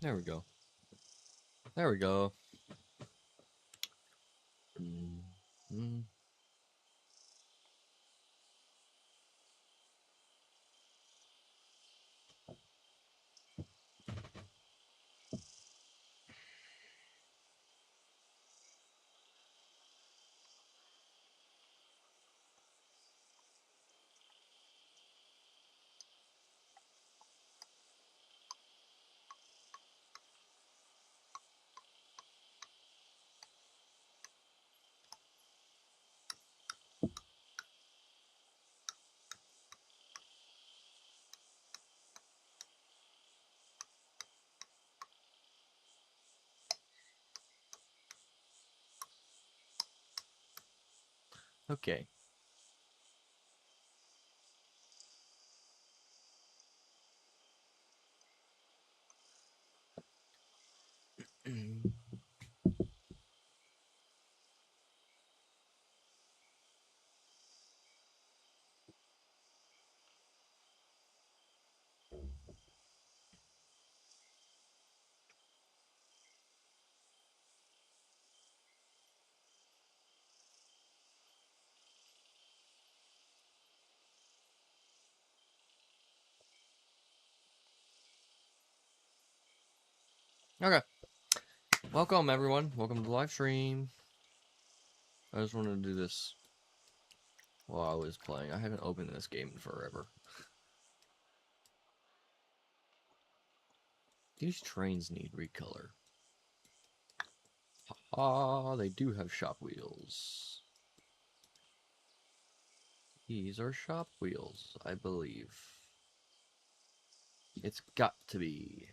There we go. There we go. Mm. Okay. Okay. Welcome, everyone. Welcome to the live stream. I just wanted to do this while I was playing. I haven't opened this game in forever. These trains need recolor. Ah, they do have shop wheels. These are shop wheels, I believe. It's got to be.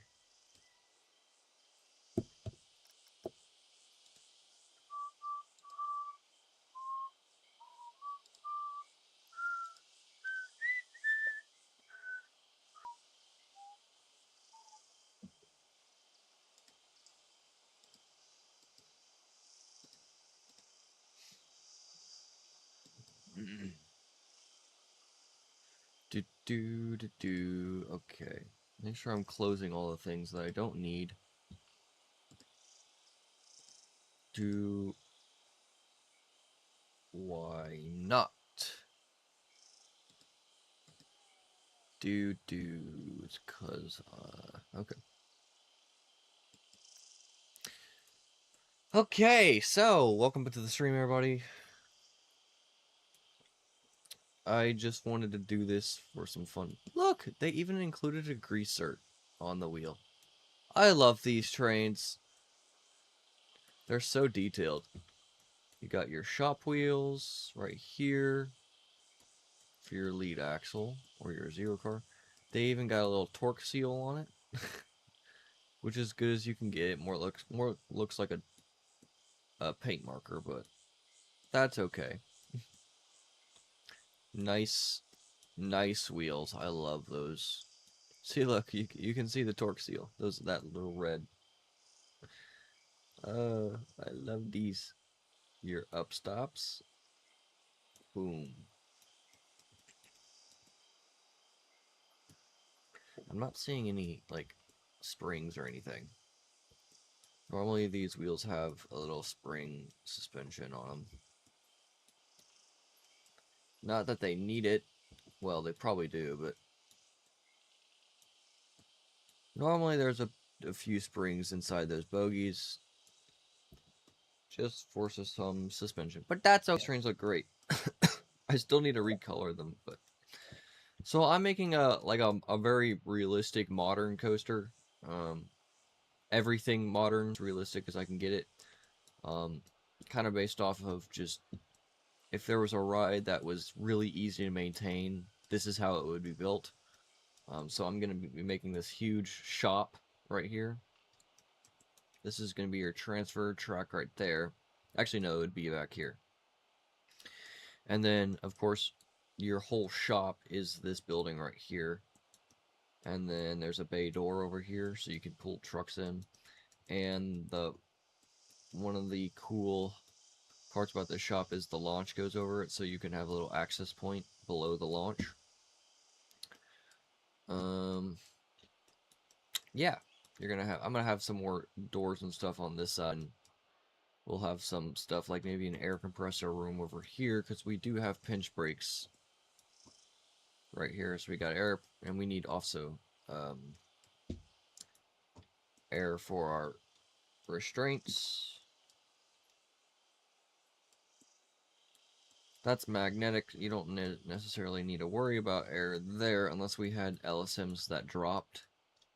Okay. Make sure I'm closing all the things that I don't need. Why not? It's cause, okay. Okay, so, welcome back to the stream, everybody. I just wanted to do this for some fun. Look, they even included a greaser on the wheel. I love these trains. They're so detailed. You got your shop wheels right here for your lead axle or your zero car. They even got a little torque seal on it, which is good as you can get. More looks like a paint marker, but that's okay. Nice wheels. I love those. See, look, you can see the torque seal. That little red. I love these. Your up stops. Boom. I'm not seeing any like springs or anything. Normally these wheels have a little spring suspension on them. Not that they need it. Well, they probably do, but normally there's a few springs inside those bogies. Just forces some suspension. But that's okay. These trains look great. I still need to recolor them, but so I'm making a very realistic modern coaster. Everything modern, as realistic as I can get it. Kind of based off of just if there was a ride that was really easy to maintain, this is how it would be built. So I'm gonna be making this huge shop right here. This is gonna be your transfer track right there. Actually, no, it would be back here. And then, of course, your whole shop is this building right here. And then there's a bay door over here, so you can pull trucks in. And one of the cool parts about this shop is the launch goes over it, so you can have a little access point below the launch. Yeah. I'm gonna have some more doors and stuff on this side. And we'll have some stuff like maybe an air compressor room over here, because we do have pinch brakes right here. So we got air, and we need also air for our restraints. That's magnetic. You don't necessarily need to worry about air there unless we had LSMs that dropped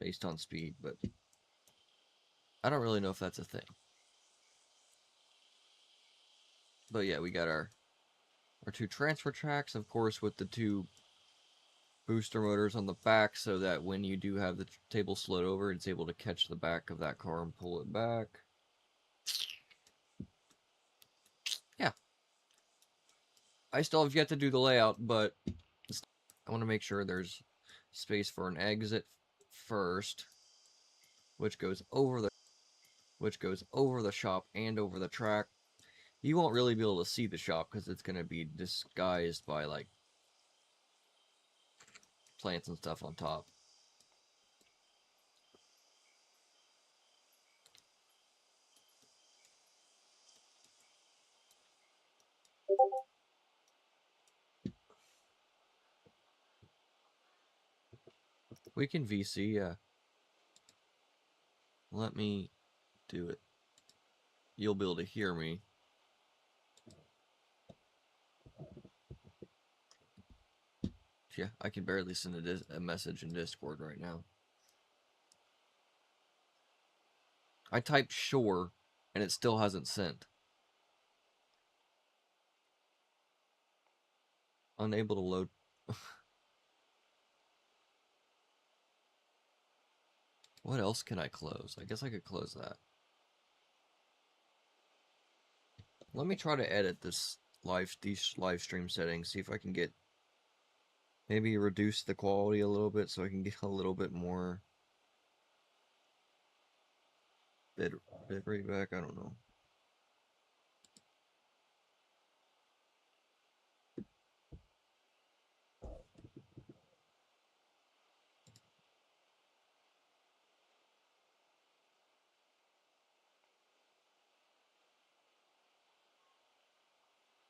based on speed, but I don't really know if that's a thing. But yeah, we got our two transfer tracks, of course, with the two booster motors on the back, so that when you do have the table slid over, it's able to catch the back of that car and pull it back. Yeah. I still have yet to do the layout, but I want to make sure there's space for an exit first, which goes over the shop and over the track. You won't really be able to see the shop because it's going to be disguised by like plants and stuff on top. We can VC, yeah. Let me do it. You'll be able to hear me. Yeah, I can barely send a message in Discord right now. I typed sure, and it still hasn't sent. Unable to load. What else can I close? I guess I could close that. Let me try to edit these live stream settings, see if I can get, maybe reduce the quality a little bit so I can get a little bit more bit rate back. I don't know.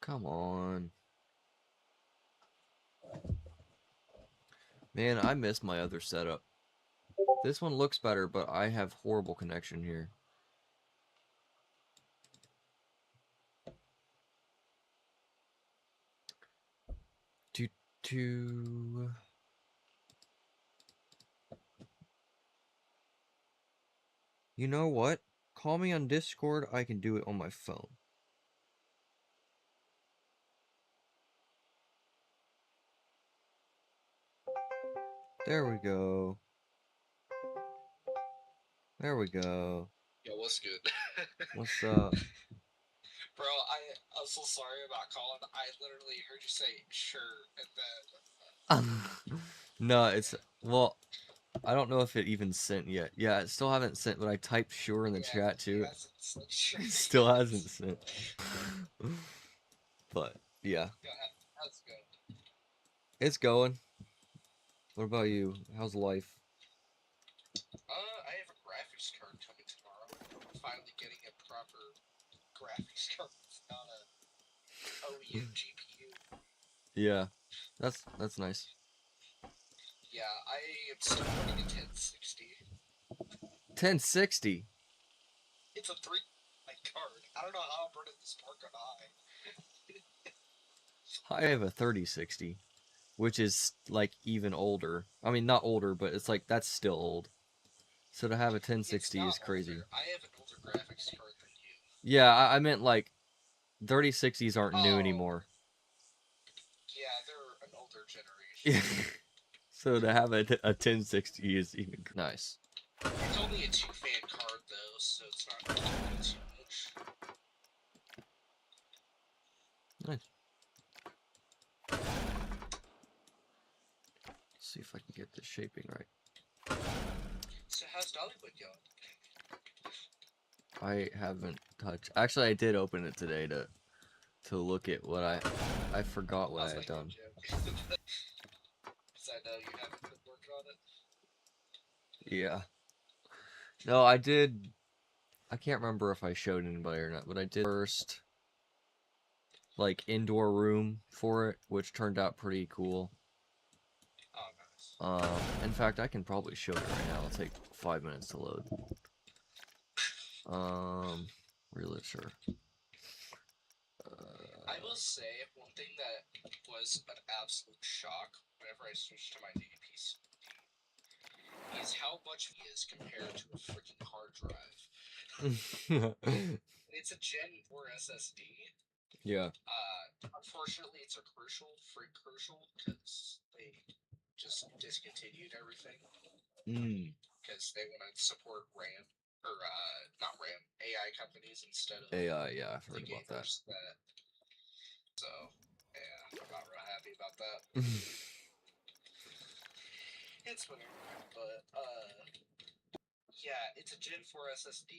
Come on. Man, I miss my other setup. This one looks better, but I have horrible connection here. You know what? Call me on Discord. I can do it on my phone. There we go. There we go. Yo, what's good? What's up? Bro, I'm so sorry about calling. I literally heard you say sure, and then No, it's, well, I don't know if it even sent yet. Yeah, it still haven't sent, but I typed sure in the chat too. It still hasn't sent. But yeah, how's it going? it's going. What about you? How's life? I have a graphics card coming tomorrow. I'm finally getting a proper graphics card. It's not a OEM GPU. Yeah, that's nice. Yeah, I am still running a 1060. 1060. It's a 3 card. I don't know how I'm running this Spark on I have a 3060, which is like even older. I mean, not older, but it's like that's still old. So to have a 1060 is crazy. Older. I have an older graphics card than you. Yeah, I meant like 3060s aren't new anymore. Yeah, they're an older generation. So to have a 1060 is even nice. It's only a 2-fan card though, so it's not too much. Nice. Let's see if I can get this shaping right. So how's Dollywood going? I haven't touched. Actually, I did open it today to look at what I forgot what I had done. Because I know you haven't been working on it. Yeah. No, I did. I can't remember if I showed anybody or not, but I did first like indoor room for it, which turned out pretty cool. Oh, nice. In fact, I can probably show it right now. It'll take 5 minutes to load. Realtor. I will say one thing that was an absolute shock whenever I switched to my new PC is how much it is compared to a freaking hard drive. It's a Gen 4 SSD. Yeah. Unfortunately, it's a crucial because they just discontinued everything because they want to support RAM or not RAM AI companies instead of AI, yeah, I've the heard about that. gamers. So yeah, I'm not real happy about that. It's whatever, but yeah, it's a Gen 4 SSD,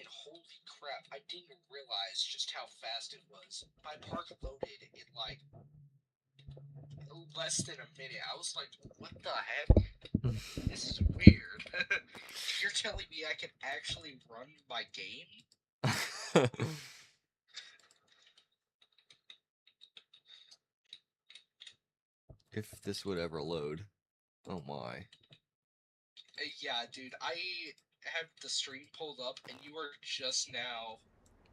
and holy crap, I didn't realize just how fast it was. My park loaded in like less than a minute. I was like, what the heck? This is weird. You're telling me I can actually run my game? If this would ever load. Oh my. Yeah, dude, I have the stream pulled up, and you are just now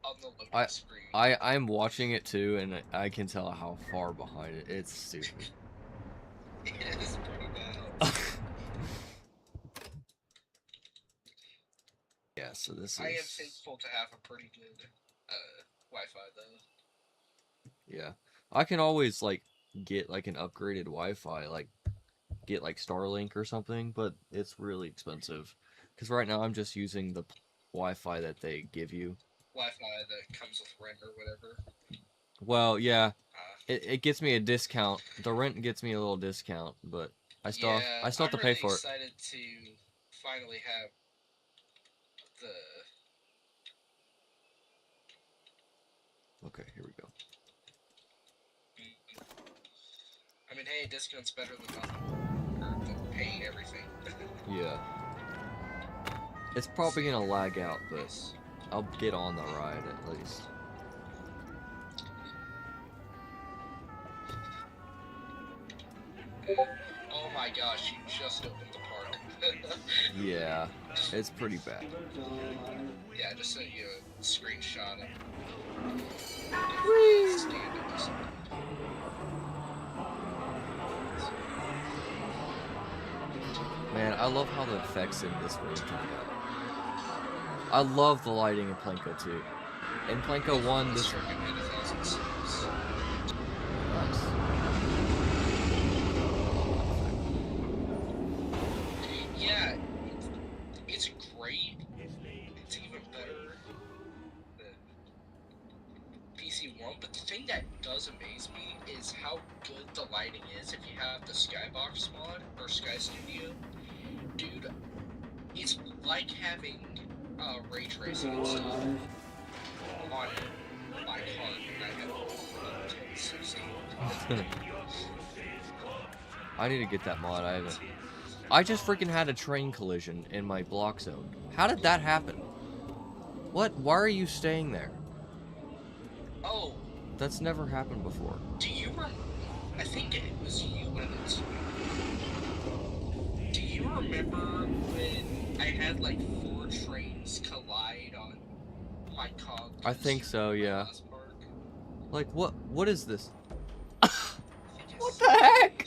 on the loading screen. I'm watching it too, and I can tell how far behind it. It's stupid. It is pretty bad. Yeah, so this is... I am thankful to have a pretty good Wi-Fi though. Yeah. I can always like get like an upgraded Wi-Fi, like get like Starlink or something, but it's really expensive. Because right now I'm just using the Wi-Fi that they give you. Wi-Fi that comes with rent or whatever. Well, yeah, it gets me a discount. The rent gets me a little discount, but I still Yeah, have to I'm pay really for it. excited to finally have the. Okay, here we go. I mean, hey, discount's better than nothing, or than paying everything. Yeah. It's probably gonna lag out, but I'll get on the ride at least. Oh my gosh, you just opened the park. Yeah, it's pretty bad. Yeah, I just sent you a screenshot of Whee! standings. Man, I love how the effects in this one turned out. I love the lighting in Planko 2. In Planko 1, this... Nice. Yeah, it's great. It's even better than PC1, but the thing that does amaze me is how good the lighting is if you have the Skybox mod or Sky Studio. Dude, it's like having ray tracing and stuff on my card, and I have 1060. I need to get that mod. I haven't. I just freaking had a train collision in my block zone. How did that happen? What? Why are you staying there? Oh, That's never happened before. do you remember? I think it was you when it's. Do you remember when I had like 4 trains collide on my cog? I think so, yeah. Like, what is this? What the heck?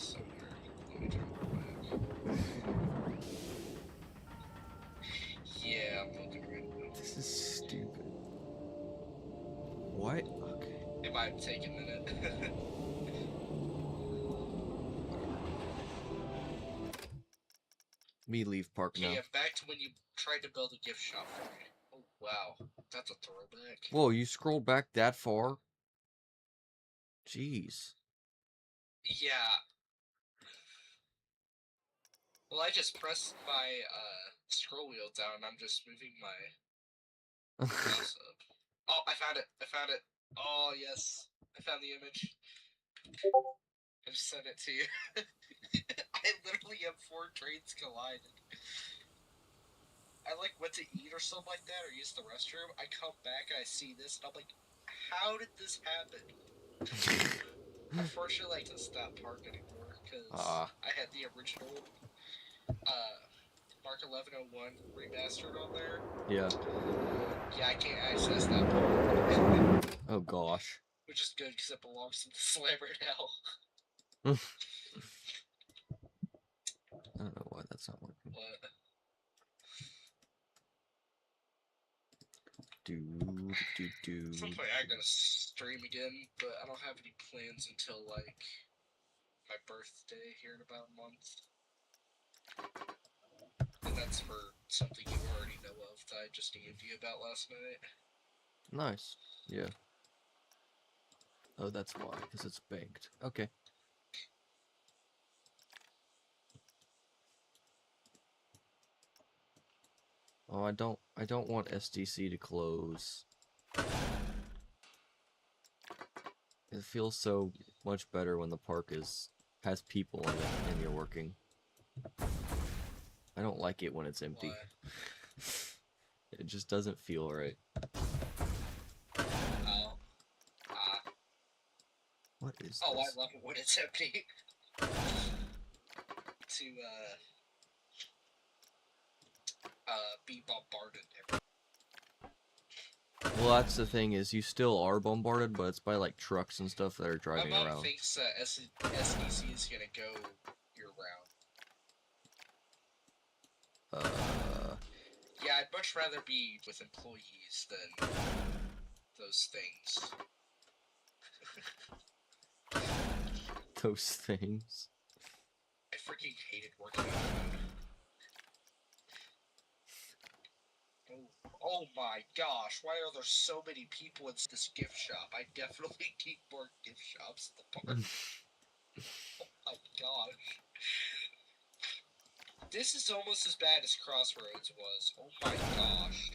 Yeah, I'm looking right now. This is stupid. What? Okay. It might take a minute. Me leave park now. Okay, back to when you tried to build a gift shop for me. Oh, wow. That's a throwback. Whoa, you scrolled back that far? Jeez. Yeah. Well, I just pressed my scroll wheel down. I'm just moving my mouse up. Oh, I found it. I found it. Oh, yes. I found the image. I just sent it to you. I literally have 4 trains collided. I like went to eat or something like that, or use the restroom. I come back and I see this, and I'm like, how did this happen? Unfortunately, I can't stop park anymore because Ah, I had the original Mark 1101 remastered on there. yeah. Yeah, I can't access that part. Oh gosh. Which is good because it belongs to the slammer now. I don't know why that's not working. But Do. some point I'm gonna stream again, but I don't have any plans until like my birthday here in about a month. And that's for something you already know of that I just DM'd you about last night. Nice. Yeah. Oh, that's why, because it's banked. Okay. Oh, I don't want SDC to close. It feels so much better when the park has people in it and you're working. I don't like it when it's empty. Why? It just doesn't feel right. Oh. What is Oh, this? I love it when it's empty. To, be bombarded. Well, that's the thing is you still are bombarded, but it's by like trucks and stuff that are driving My mom around. thinks SDC is gonna go year round. Yeah, I'd much rather be with employees than those things. Those things. I freaking hated working on food. Oh my gosh, why are there so many people in this gift shop? I definitely need more gift shops at the park. Oh my gosh. This is almost as bad as Crossroads was. Oh my gosh.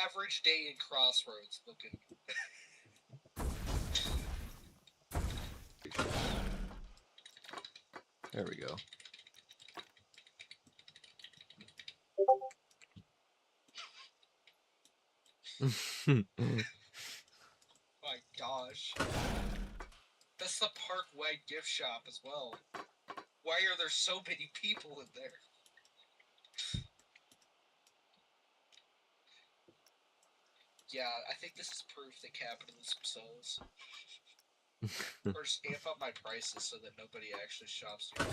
Average day in Crossroads looking. There we go. My gosh. That's the park-wide gift shop as well. Why are there so many people in there? Yeah, I think this is proof that capitalism sells. Or just amp up my prices so that nobody actually shops here.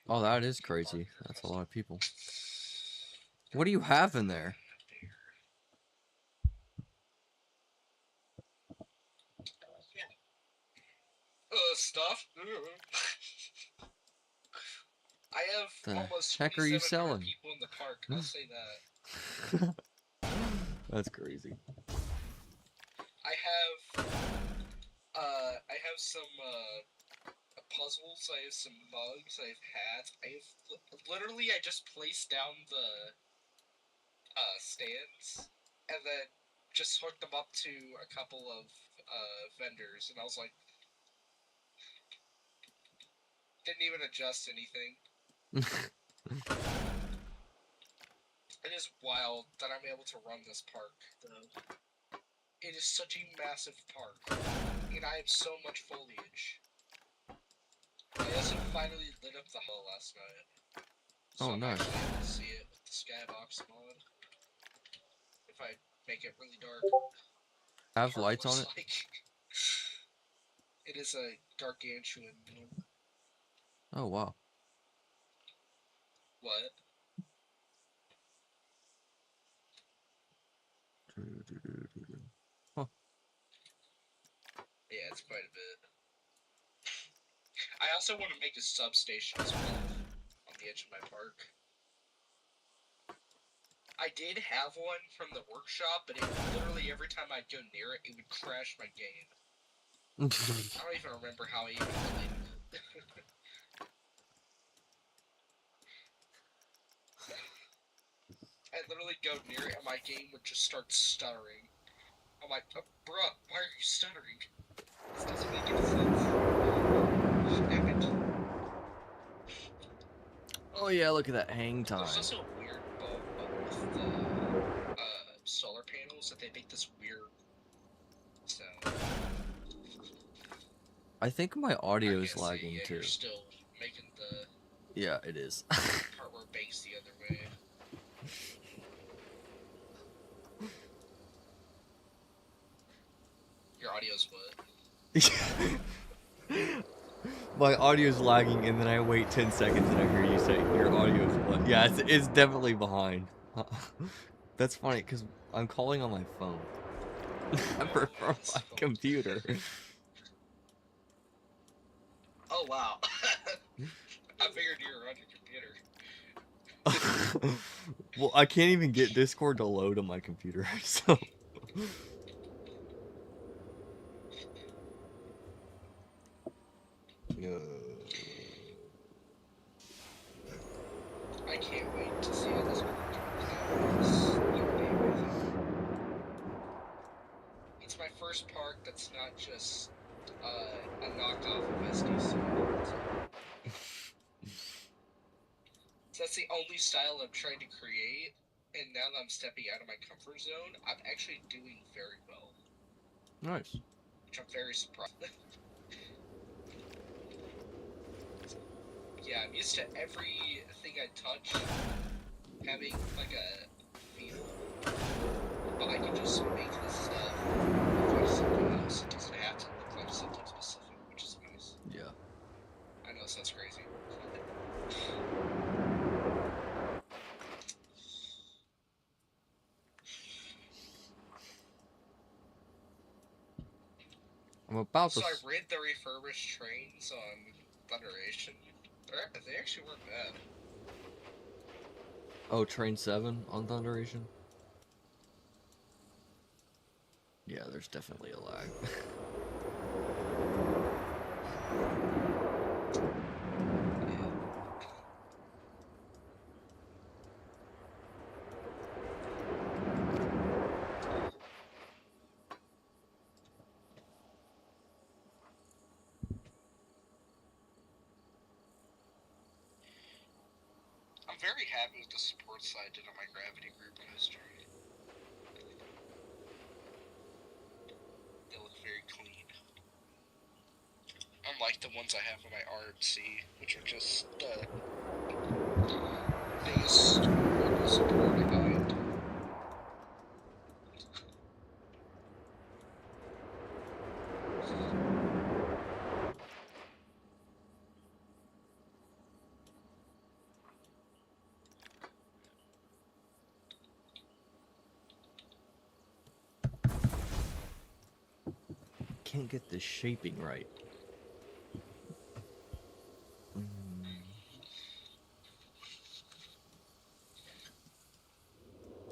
Oh, that is crazy. That's a lot of people. What do you have in there? Stuff. I have The almost heck are you 2,700 selling? people in the park. I'll say that. That's crazy. I have some puzzles. I have some mugs. I have hats. I just placed down the stands and then just hooked them up to a couple of vendors, and I was like, didn't even adjust anything. It is wild that I'm able to run this park, though. It is such a massive park, and I have so much foliage. I also finally lit up the hall last night. So Oh, I'm nice. actually able to see it with the skybox mod. If I make it really dark. Have lights on it? Like, it is a gargantuan moon. Oh, wow. What? Huh. Yeah, it's quite a bit. I also want to make a substation as well on the edge of my park. I did have one from the workshop, but it literally every time I'd go near it, it would crash my game. I don't even remember how I even deleted it. I'd literally go near it and my game would just start stuttering. I'm like, oh, bruh, why are you stuttering? This doesn't make any sense. yeah, look at that hang time. There's also a weird bug with the solar panels that they make this weird sound. I think my audio is can't see, lagging yeah, too. You're still making the Yeah, it is. part where it banks the other way. Your audio's what? My audio's lagging, and then I wait 10 seconds, and I hear you say, your audio's what? Yeah, it's definitely behind. That's funny, because I'm calling on my phone. Never from my computer. Oh, wow. I figured you were on your computer. Well, I can't even get Discord to load on my computer, so... I can't wait to see how this works. It's gonna be amazing. It's my first park that's not just a knockoff of SDC. So that's the only style I'm trying to create, and now that I'm stepping out of my comfort zone, I'm actually doing very well. Nice. Which I'm very surprised. Yeah, I'm used to everything I touch having like a feel, but I can just make this stuff look like something else. It doesn't have to look like something specific, which is nice. Yeah. I know, sounds crazy. I'm about to... So I read the refurbished trains on Thunderation. They actually weren't bad. Oh, Train 7 on Thunderation? Yeah, there's definitely a lag. I'm very happy with the support side did on my Gravity Group coaster. They look very clean. Unlike the ones I have on my RC, which are just the biggest horrible support behind. Can't get the shaping right.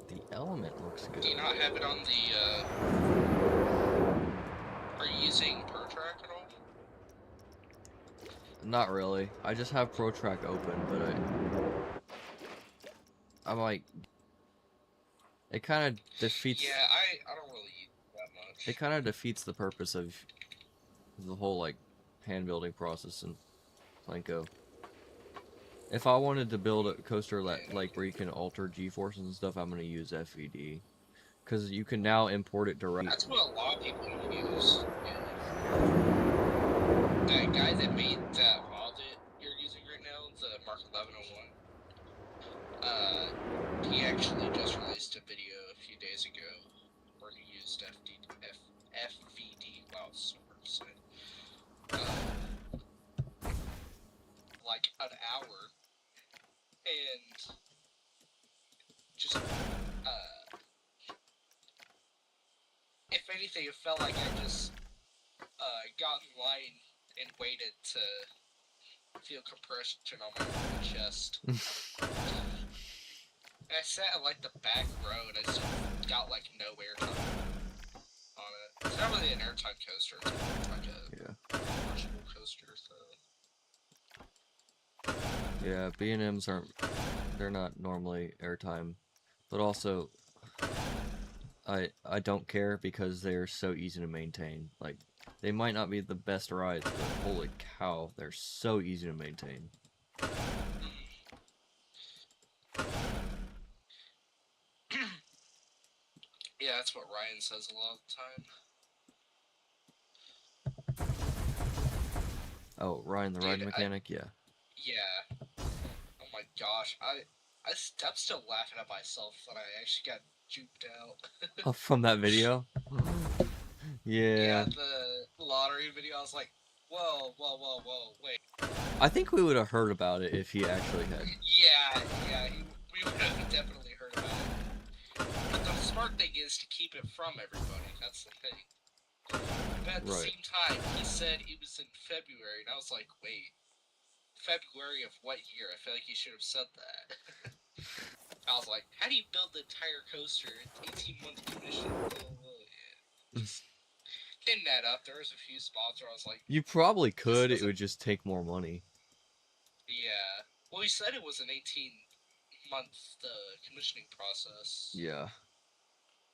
The element looks good. Do you not have it on the, Are you using ProTrack at all? Not really. I just have ProTrack open, but I'm like... It kind of defeats... Yeah, I don't really use that much. It kind of defeats the purpose of the whole, like, hand building process in Planko. If I wanted to build a coaster like where you can alter G-forces and stuff, I'm gonna use FVD, because you can now import it directly. That's what a lot of people use. Yeah. That guy that made that mod that you're using right now, the Mark 1101, he actually just released a video a few days ago where he used FVD. Wow, it's so hard to say. Like an hour, and just if anything, it felt like I just got in line and waited to feel compression on my chest. And I sat at like the back row, and I still got like no airtime on it. It's not really an airtime coaster; it's more like a commercial coaster. So. Yeah, B&Ms aren't... They're not normally airtime, but also... I don't care because they're so easy to maintain. Like, they might not be the best rides, but holy cow, they're so easy to maintain. That's what Ryan says a lot of the time. Oh, Ryan, the ride mechanic? Yeah. Yeah. Oh my gosh, I'm still laughing at myself that I actually got juked out. Oh, from that video? Yeah, Yeah. the lottery video, I was like, whoa, wait. I think we would have heard about it if he actually had. Yeah, we would have definitely heard about it. But the smart thing is to keep it from everybody, that's the thing. But at the same time, he said it was in February, and I was like, wait, February of what year? I feel like he should have said that. I was like, how do you build the entire coaster? 18-month commission. Yeah. Just didn't add up. There was a few spots where I was like, You probably could. It would just take more money. Yeah. Well, he said it was an 18-month commissioning process. Yeah.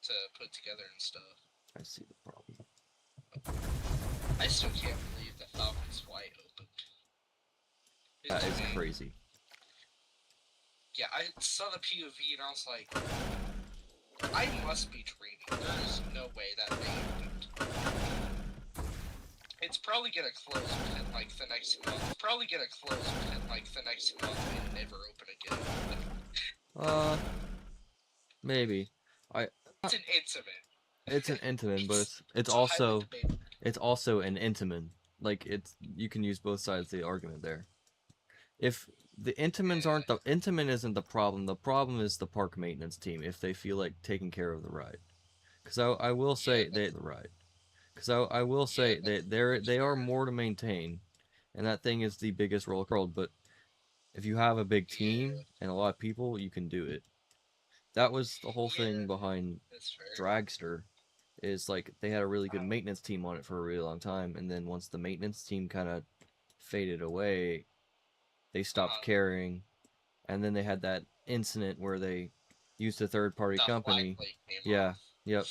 To put together and stuff. I see the problem. I still can't believe the Falcon's Flight opened. That is crazy. Yeah, I saw the POV and I was like, I must be dreaming. There's no way that thing opened. It's probably gonna close within like the next month. It's probably gonna close within like the next month and never open again. Maybe. It's an Intamin. It's an Intamin, but it's also an Intamin. Like you can use both sides of the argument there. If the Intamins aren't the Intamin isn't the problem. The problem is the park maintenance team if they feel like taking care of the ride. Because I will say they they are more to maintain, and that thing is the biggest roller coaster. But if you have a big team and a lot of people, you can do it. That was the whole thing behind Dragster, is like they had a really good maintenance team on it for a really long time, and then once the maintenance team kind of faded away, they stopped caring, and then they had that incident where they used a third-party company. Yeah, yep,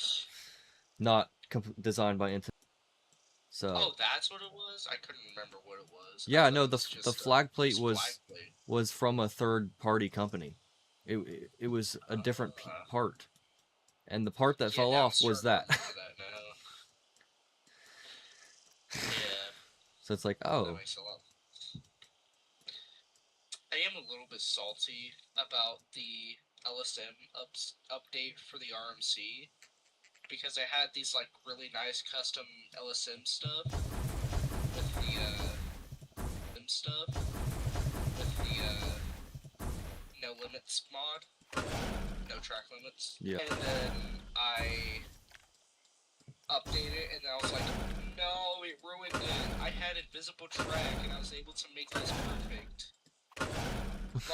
not designed by Intamin. So. Oh, that's what it was? I couldn't remember what it was. Yeah, no, the flag plate was from a third-party company. It was a different part, and the part that fell off was that. Yeah. So it's like, oh. That makes a lot. I am a little bit salty about the LSM update for the RMC, because I had these like really nice custom LSM stuff with the no limits mod, no track limits. Yeah. And then I updated it, and I was like, no, it ruined it. I had invisible track, and I was able to make this perfect.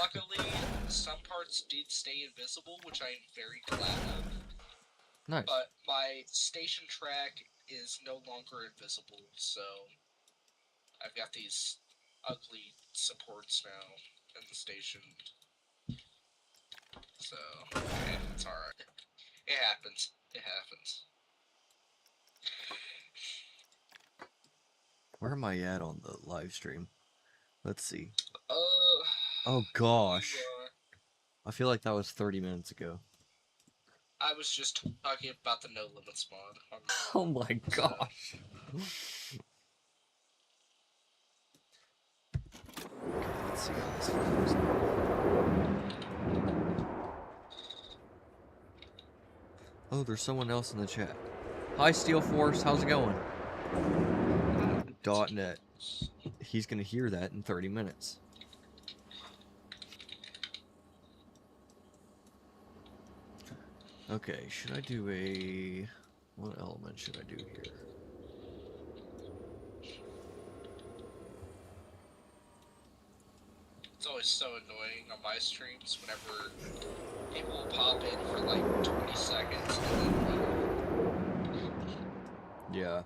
Luckily, some parts did stay invisible, which I am very glad of. Nice. But my station track is no longer invisible, so I've got these ugly supports now in the station. So, yeah, it's alright. It happens. It happens. Where am I at on the live stream? Let's see. Oh gosh. I feel like that was 30 minutes ago. I was just talking about the no limits mod. Oh my gosh. Okay, let's see how this goes. Oh, there's someone else in the chat. Hi, Steel Force. How's it going? .net. He's gonna hear that in 30 minutes. Okay, should I do a... What element should I do here? It's always so annoying on my streams whenever people will pop in for like 20 seconds and then leave. Yeah.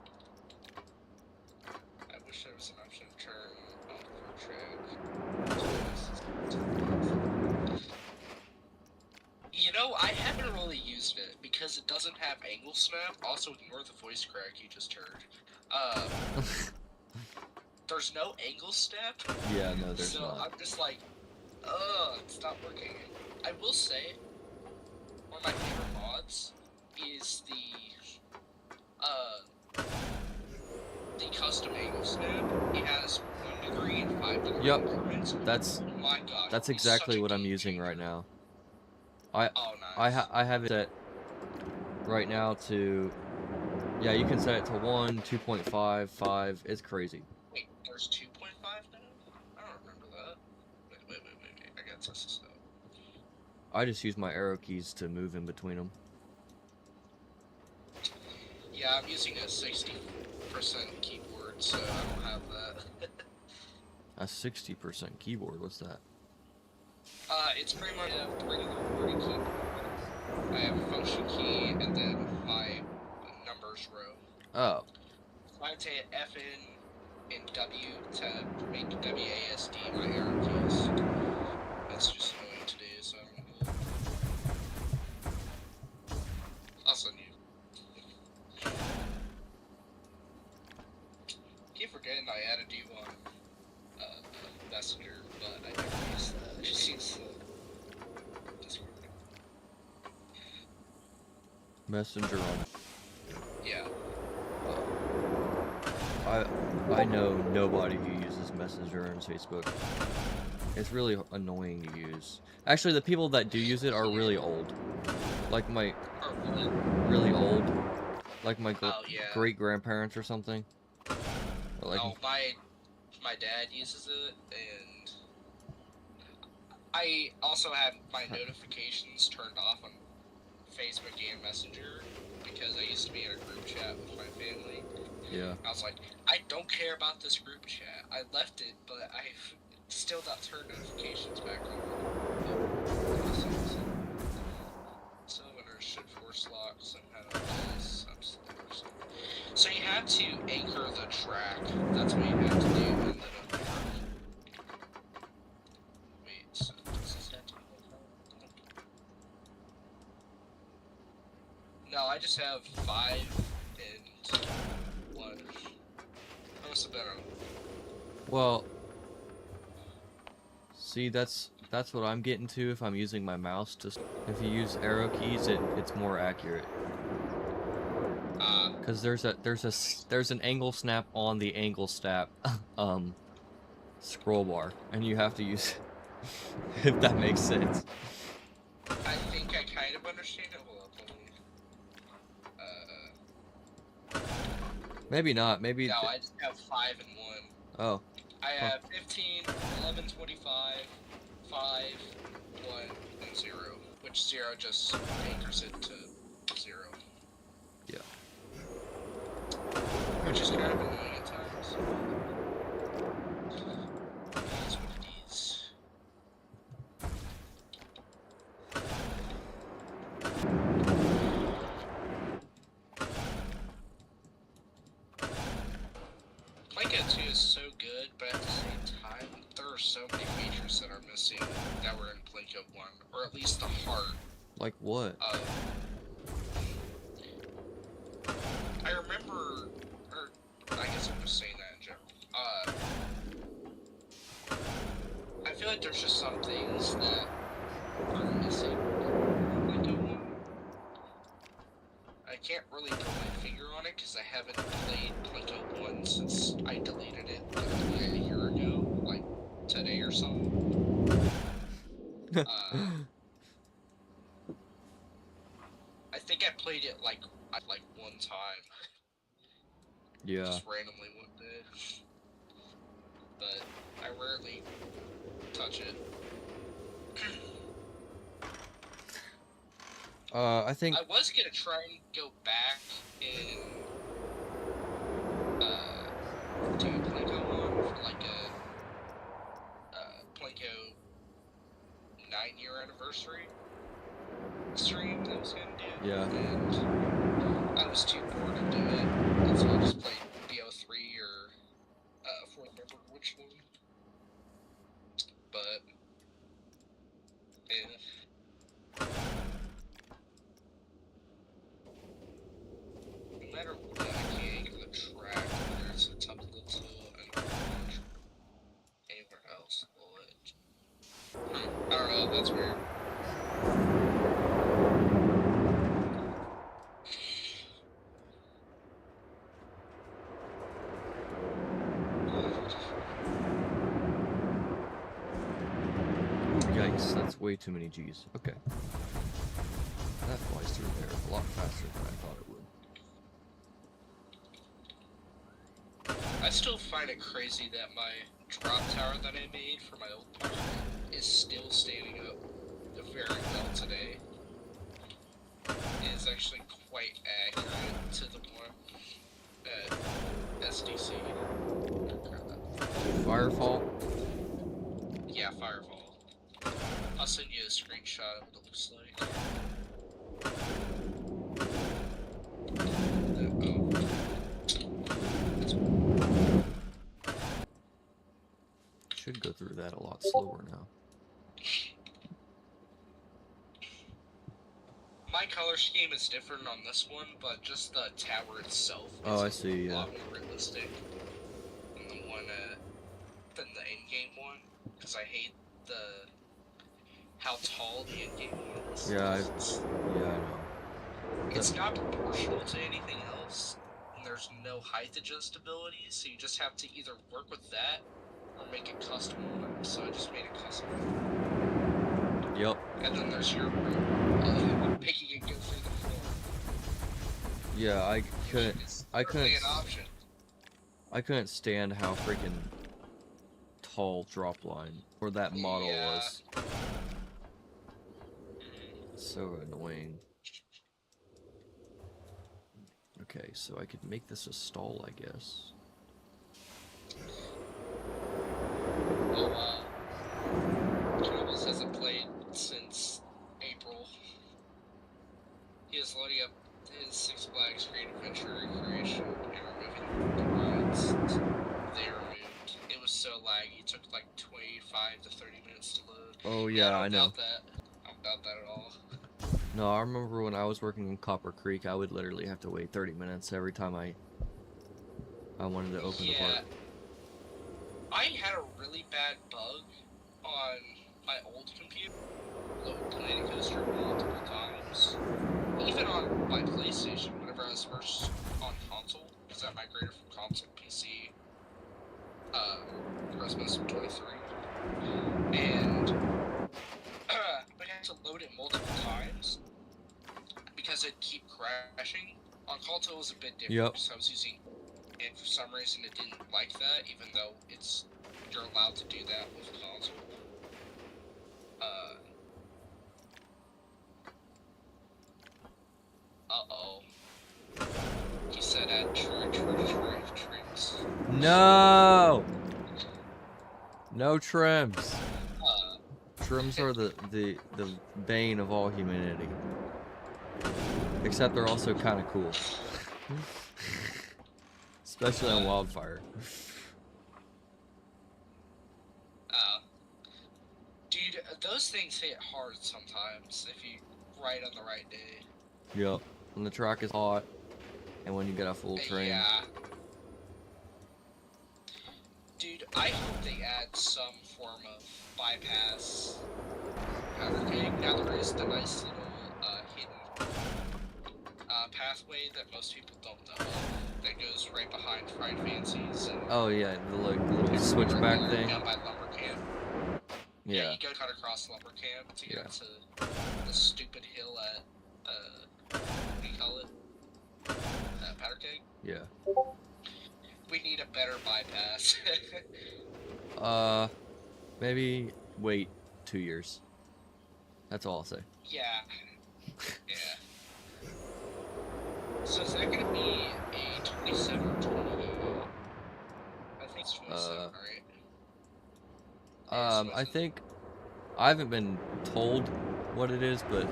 I wish there was an option to turn on for track. You know, I haven't really used it because it doesn't have angle snap. Also, ignore the voice crack you just heard. There's no angle snap. Yeah, no, there's not. So I'm just like, it's not working. I will say, one of my favorite mods is the custom angle snap. It has 1 degree and 5 degree Yep. increments. That's Oh my gosh, that's it's such exactly a what I'm game using changer. right now. I Oh, nice. I have it set right now to, yeah, you can set it to 1, 2.5, 5. It's crazy. Wait, there's 2.5 now? I don't remember that. Wait. I gotta test this out. I just use my arrow keys to move in between them. Yeah, I'm using a 60% keyboard, so I don't have that. A 60% keyboard, what's that? It's pretty much a regular QWERTY keyboard. I have a function key and then my numbers row. Oh. So I have to hit FN and W to make WASD my arrow keys. That's just annoying to do, so I don't know. I'll send you. Keep forgetting I added you on Messenger, but I never use that. I just use the Discord. Messenger on. Yeah. I know nobody who uses Messenger on Facebook. It's really annoying to use. Actually, the people that do use it are really old. Like my really old, like my great grandparents or something. Or like, my dad uses it, and I also have my notifications turned off on Facebook and Messenger because I used to be in a group chat with my family. yeah. I was like, I don't care about this group chat. I left it, but I've still not turned notifications back on. Summoner should force lock somehow. So you have to anchor the track. That's what you have to do. And then wait, so does this have to be No, I just have 5 and 1. I must have been on. Well, see, that's what I'm getting to if I'm using my mouse. Just if you use arrow keys, it's more accurate. Because there's an angle snap on the angle snap scroll bar, and you have to use if that makes sense. I think I kind of understand it. Hold up. Maybe not. Maybe. No, I just have 5 and 1. Oh. I have 15, 11, 25, 5, 1, and 0. Which 0 just anchors it to 0. Yeah. Which is kind of annoying at times. These with these. Plinko 2 is so good, but at the same time, there are so many features that are missing that were in Plinko 1, or at least the heart. Like what? I remember, or I guess I'm just saying that in general. I feel like there's just some things that are missing in Plinko 1. I can't really put my finger on it because I haven't played Plinko 1 since I deleted it like a year ago, like today or something. I think I played it like one time. Yeah. Just randomly one day. But I rarely touch it. I think I was gonna try and go back and do Plinko 1 for like a Plinko 9-year anniversary stream that I was gonna do. Yeah. And I was too bored to do it, and so I just played BO3 or I don't remember which one. But yeah. No matter what, I can't get the track, whether it's the top of the tool and anywhere else. I don't know, that's weird. Yikes, that's way too many G's. Okay. That flies through there a lot faster than I thought it would. I still find it crazy that my drop tower that I made for my old park is still standing up very well today. It is actually quite accurate to the one at SDC. Firefall? Yeah, Firefall. I'll send you a screenshot of what it looks like. Should go through that a lot slower now. My color scheme is different on this one, but just the tower itself is a lot more realistic than the one than the in-game one, because I hate how tall the in-game one is. Yeah, I know. It's not proportional to anything else, and there's no height adjustability, so you just have to either work with that or make a custom one. So I just made a custom one. Yep. And then there's your making it go through the floor. Yeah, I couldn't stand how freaking tall drop line or that model was. So annoying. Okay, so I could make this a stall, I guess. Well, Travis hasn't played since April. He is loading up his Six Flags Great Adventure Recreation and removing the rides they removed. It was so laggy, it took like 25 to 30 minutes to load. Oh yeah, I know. I don't doubt that at all. No, I remember when I was working in Copper Creek, I would literally have to wait 30 minutes every time I wanted to open the park. I had a really bad bug on my old computer. Load Planet Coaster multiple times. Even on my PlayStation, whenever I was first on console, because I migrated from console to PC, Christmas of 23. And I had to load it multiple times because it'd keep crashing. On console it was a bit different, so I was using, and for some reason it didn't like that, even though you're allowed to do that with console. Uh-oh. He said add trims. No! No trims. Trims are the bane of all humanity. Except they're also kind of cool. Especially on Wildfire. Dude, those things hit hard sometimes if you ride on the right day. Yep. When the track is hot, and when you get a full train. Yeah. Dude, I hope they add some form of bypass powder keg. Now there is the nice little hidden pathway that most people don't know that goes right behind Fried Fancies. And oh yeah, the little switchback thing. Down by Lumber Camp. Yeah. You go cut across Lumber Camp to get to the stupid hill at what do you call it? Powder keg? Yeah. We need a better bypass. Maybe wait 2 years. That's all I'll say. Yeah. Yeah. So is that gonna be a 27 or 28? I think it's 27, right? I think I haven't been told what it is, but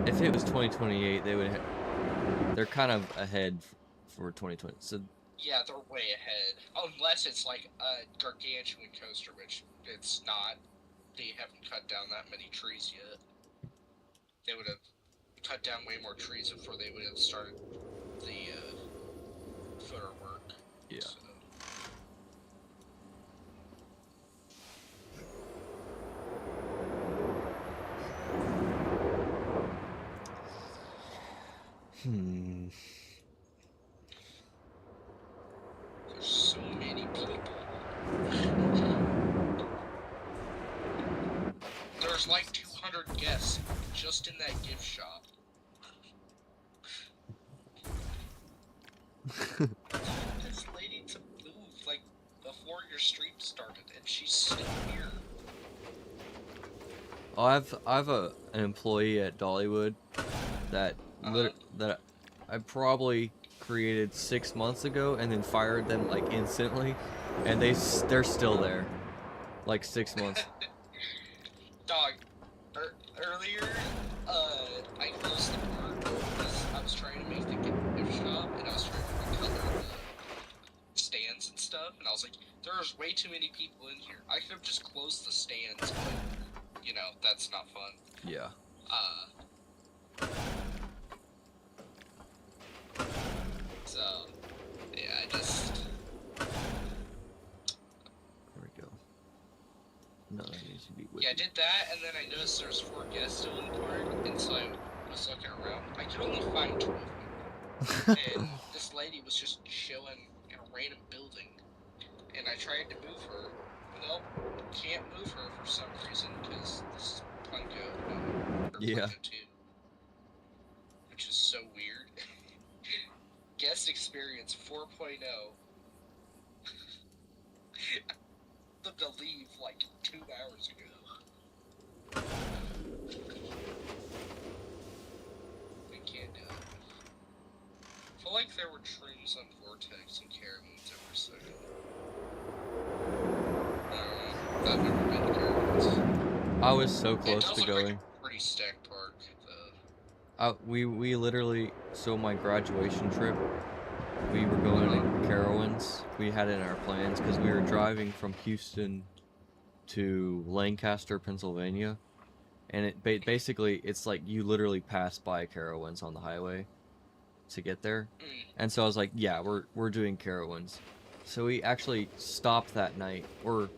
if it was 2028, they're kind of ahead for 2020. So yeah, they're way ahead. Unless it's like a gargantuan coaster, which it's not. They haven't cut down that many trees yet. They would have cut down way more trees before they would have started the footer work. Yeah. So. There's so many people. There's There's like 200 guests just in that gift shop. This lady to move like before your stream started, and she's still here. Oh, I've an employee at Dollywood that that I probably created 6 months ago and then fired them like instantly, and they're still there, like 6 months. Dog, earlier, I closed the park because I was trying to make the gift shop, and I was trying to recolor the stands and stuff, and I was like, there's way too many people in here. I could have just closed the stands, but, you know, that's not fun. Yeah. So, yeah, I just... There we go. No, that needs to be with Yeah, I did that, and then I noticed there's 4 guests still in the park, and so I was looking around. I could only find 2 of them. And this lady was just chilling in a random building, and I tried to move her. Nope, can't move her for some reason, because this is Punko, or Yeah. Punko 2. Which is so weird. Guest experience 4.0. Them to leave like 2 hours ago. We can't do it. I feel like there were trees on Vortex and Carowinds every second. I've never been to Carowinds. I was so close to It does look going. like a pretty stacked park, though. We literally, so my graduation trip, we were going to Carowinds. We had it in our plans because we were driving from Houston to Lancaster, Pennsylvania, and it basically it's like you literally pass by Carowinds on the highway to get there. And so I was like, yeah, we're doing Carowinds. So we actually stopped that night, we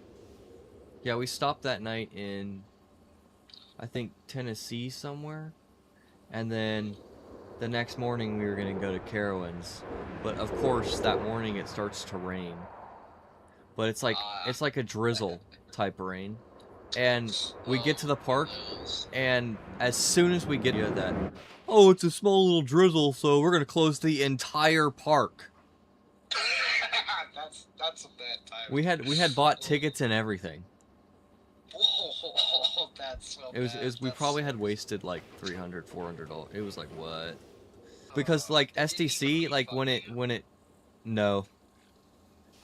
stopped that night in, I think, Tennessee somewhere, and then the next morning we were gonna go to Carowinds, but of course that morning it starts to rain. But it's like a drizzle type rain, and we get to the park, and as soon as we get to that, oh, it's a small little drizzle, so we're gonna close the entire park. That's a bad time. We had bought tickets and everything. Whoa, that's so It was bad. we probably had wasted like $300, $400. It was like, what? Because like SDC, like when it no.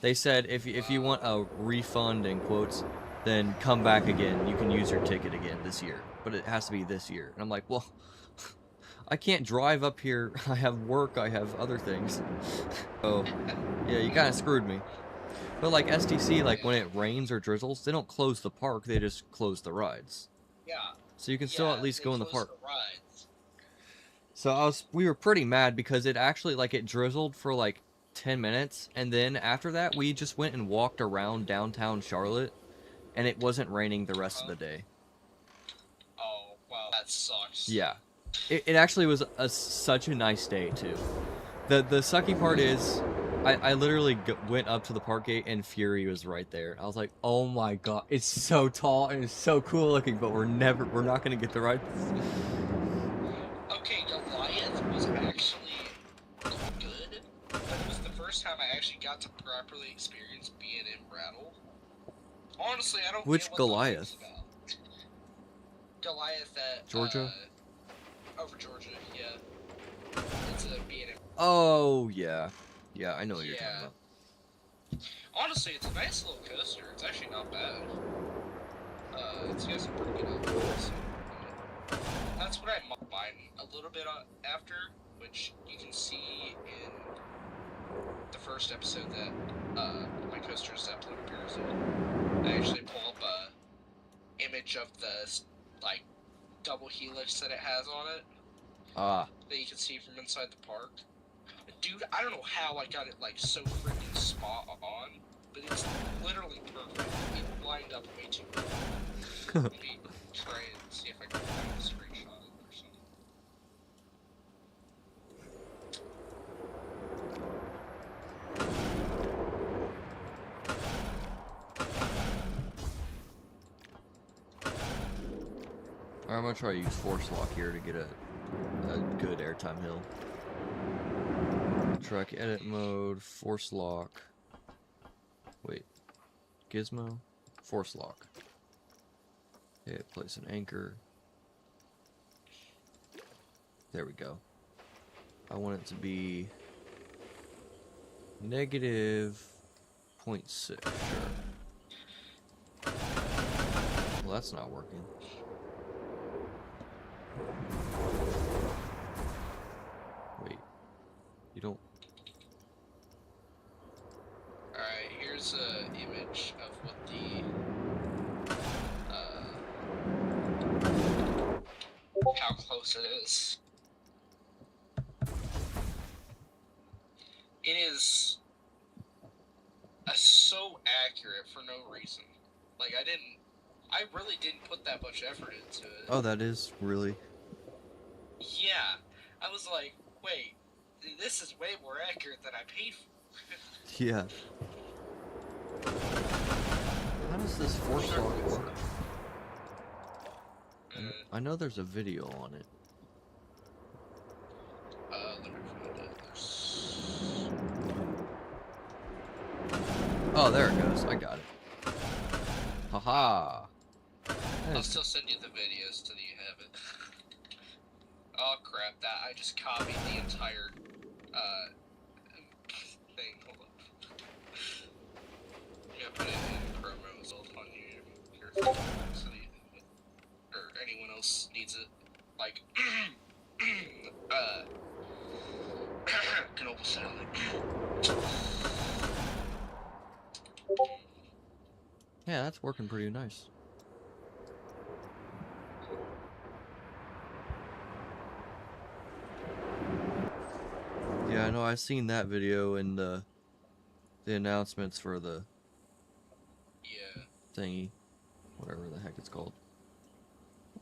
They said if you want a refund in quotes, then come back again. You can use your ticket again this year, but it has to be this year. And I'm like, well, I can't drive up here. I have work. I have other things. So yeah, you kind of screwed me. But like SDC, like when it rains or drizzles, they don't close the park. They just close the rides. Yeah. So you can still at least go in the park. The rides. So we were pretty mad because it actually, like, it drizzled for like 10 minutes, and then after that we just went and walked around downtown Charlotte, and it wasn't raining the rest of the day. Oh, wow, that sucks. Yeah, it actually was such a nice day too. The sucky part is I literally went up to the park gate and Fury was right there. I was like, oh my god, it's so tall and it's so cool looking, but we're not gonna get the right. Okay, Goliath was actually good, but it was the first time I actually got to properly experience being in Rattle. Honestly, I don't Which get what Goliath? about. Goliath at Georgia? Over Georgia, yeah. It's a being in. Oh yeah, yeah, I know what you're talking about. Honestly, it's a nice little coaster. It's actually not bad. It's got some pretty good elements. That's what I mine a little bit after, which you can see in the first episode that my coaster Zeppelin appears in. I actually pull up a image of the like double helix that it has on it. That you can see from inside the park. Dude, I don't know how I got it like so freaking spot on, but it's literally perfect. It lined up way too well. Let me try and see if I can find a screenshot of it or something. Alright, I'm gonna try to use force lock here to get a good airtime hill. Track edit mode, force lock. Wait. Gizmo? Force lock. Hit place an anchor. There we go. I want it to be negative 0.6, sure. Well, that's not working. Wait. You don't... Alright, here's an image of what how close it is. It is so accurate for no reason. Like, I really didn't put that much effort into it. Oh, that is really... Yeah. I was like, wait, this is way more accurate than I paid for. Yeah. How does this force lock work? I know there's a video on it. Let me find it. Oh, there it goes. I got it. Haha. I'll still send you the videos so that you have it. Oh crap, I just copied the entire thing. Hold on. Yeah, put it in promo result on your so that or anyone else needs it. Like Global Satellite. Yeah, that's working pretty nice. Yeah, I know. I've seen that video in the announcements for the thingy, whatever the heck it's called.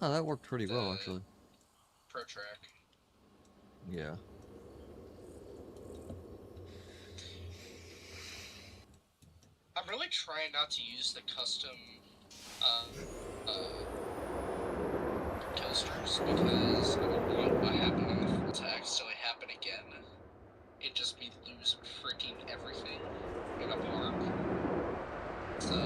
Oh, that worked pretty well actually. Pro Track. Yeah. I'm really trying not to use the custom coasters because I don't want what happened on the full text so it happen again. It just me lose freaking everything in a park. So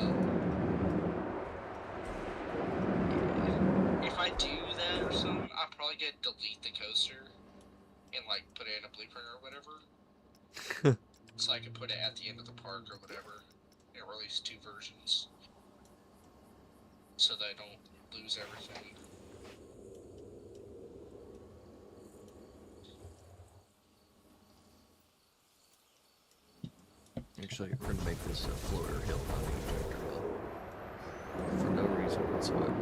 if I do that or something, I'll probably get delete the coaster and like put it in a blueprint or whatever. So I can put it at the end of the park or whatever. And release 2 versions. So that I don't lose everything. Actually, we're gonna make this a floater hill, not an ejector hill. For no reason whatsoever.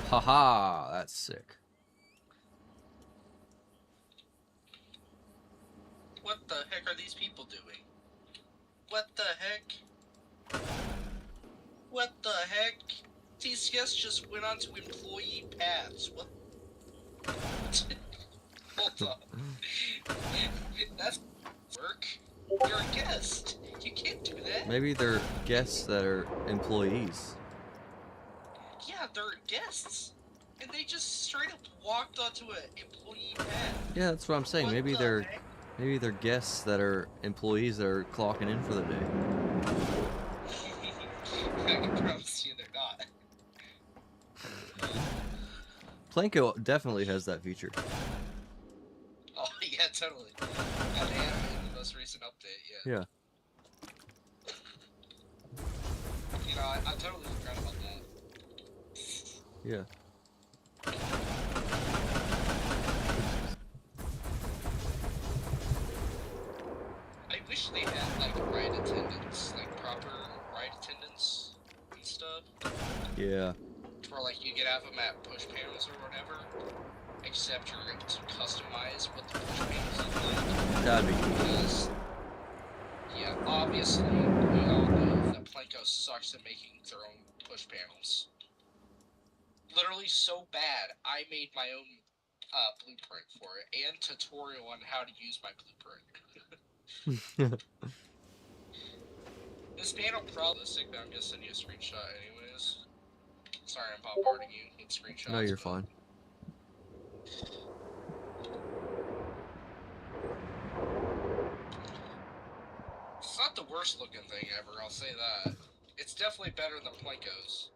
Haha, that's sick. What the heck are these people doing? What the heck? What the heck? TCS just went on to employee paths. What? Hold on. That's work. You're a guest. You can't do that. Maybe they're guests that are employees. Yeah, they're guests. And they just straight up walked onto an employee path. Yeah, that's what I'm saying. What Maybe the they're heck? maybe they're guests that are employees that are clocking in for the day. I can promise you they're not. Planko definitely has that feature. Oh, yeah, totally. And they have it in the most recent update, yeah. Yeah. You know, I totally forgot about that. Yeah. I wish they had, like, ride attendants, like, proper ride attendants and stuff. Yeah. Where, like, you get have them at push panels or whatever, except you're able to customize what the push panels look like. That'd be cool. Because, yeah, obviously, we all know that Planko sucks at making their own push panels. Literally so bad, I made my own blueprint for it and tutorial on how to use my blueprint. This panel probably sick, but I'm just sending you a screenshot anyways. Sorry, I'm bombarding you with screenshots. No, you're fine. It's not the worst looking thing ever, I'll say that. It's definitely better than Planko's.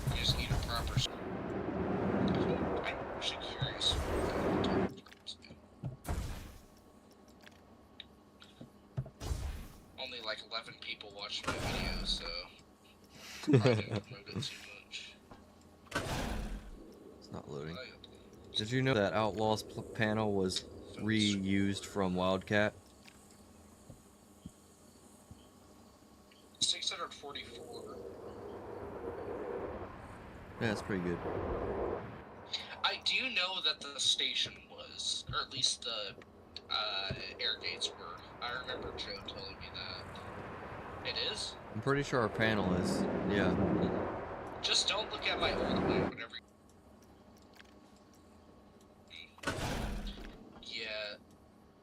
You just need a proper... I'm actually curious. Only like 11 people watched my video, so... probably didn't promote it too much. It's not loading. Did you know that Outlaw's panel was reused from Wildcat? 644. Yeah, that's pretty good. I do know that the station was, or at least the air gates were. I remember Joe telling me that. It is? I'm pretty sure our panel is, yeah. Just don't look at my old one whenever you... Yeah,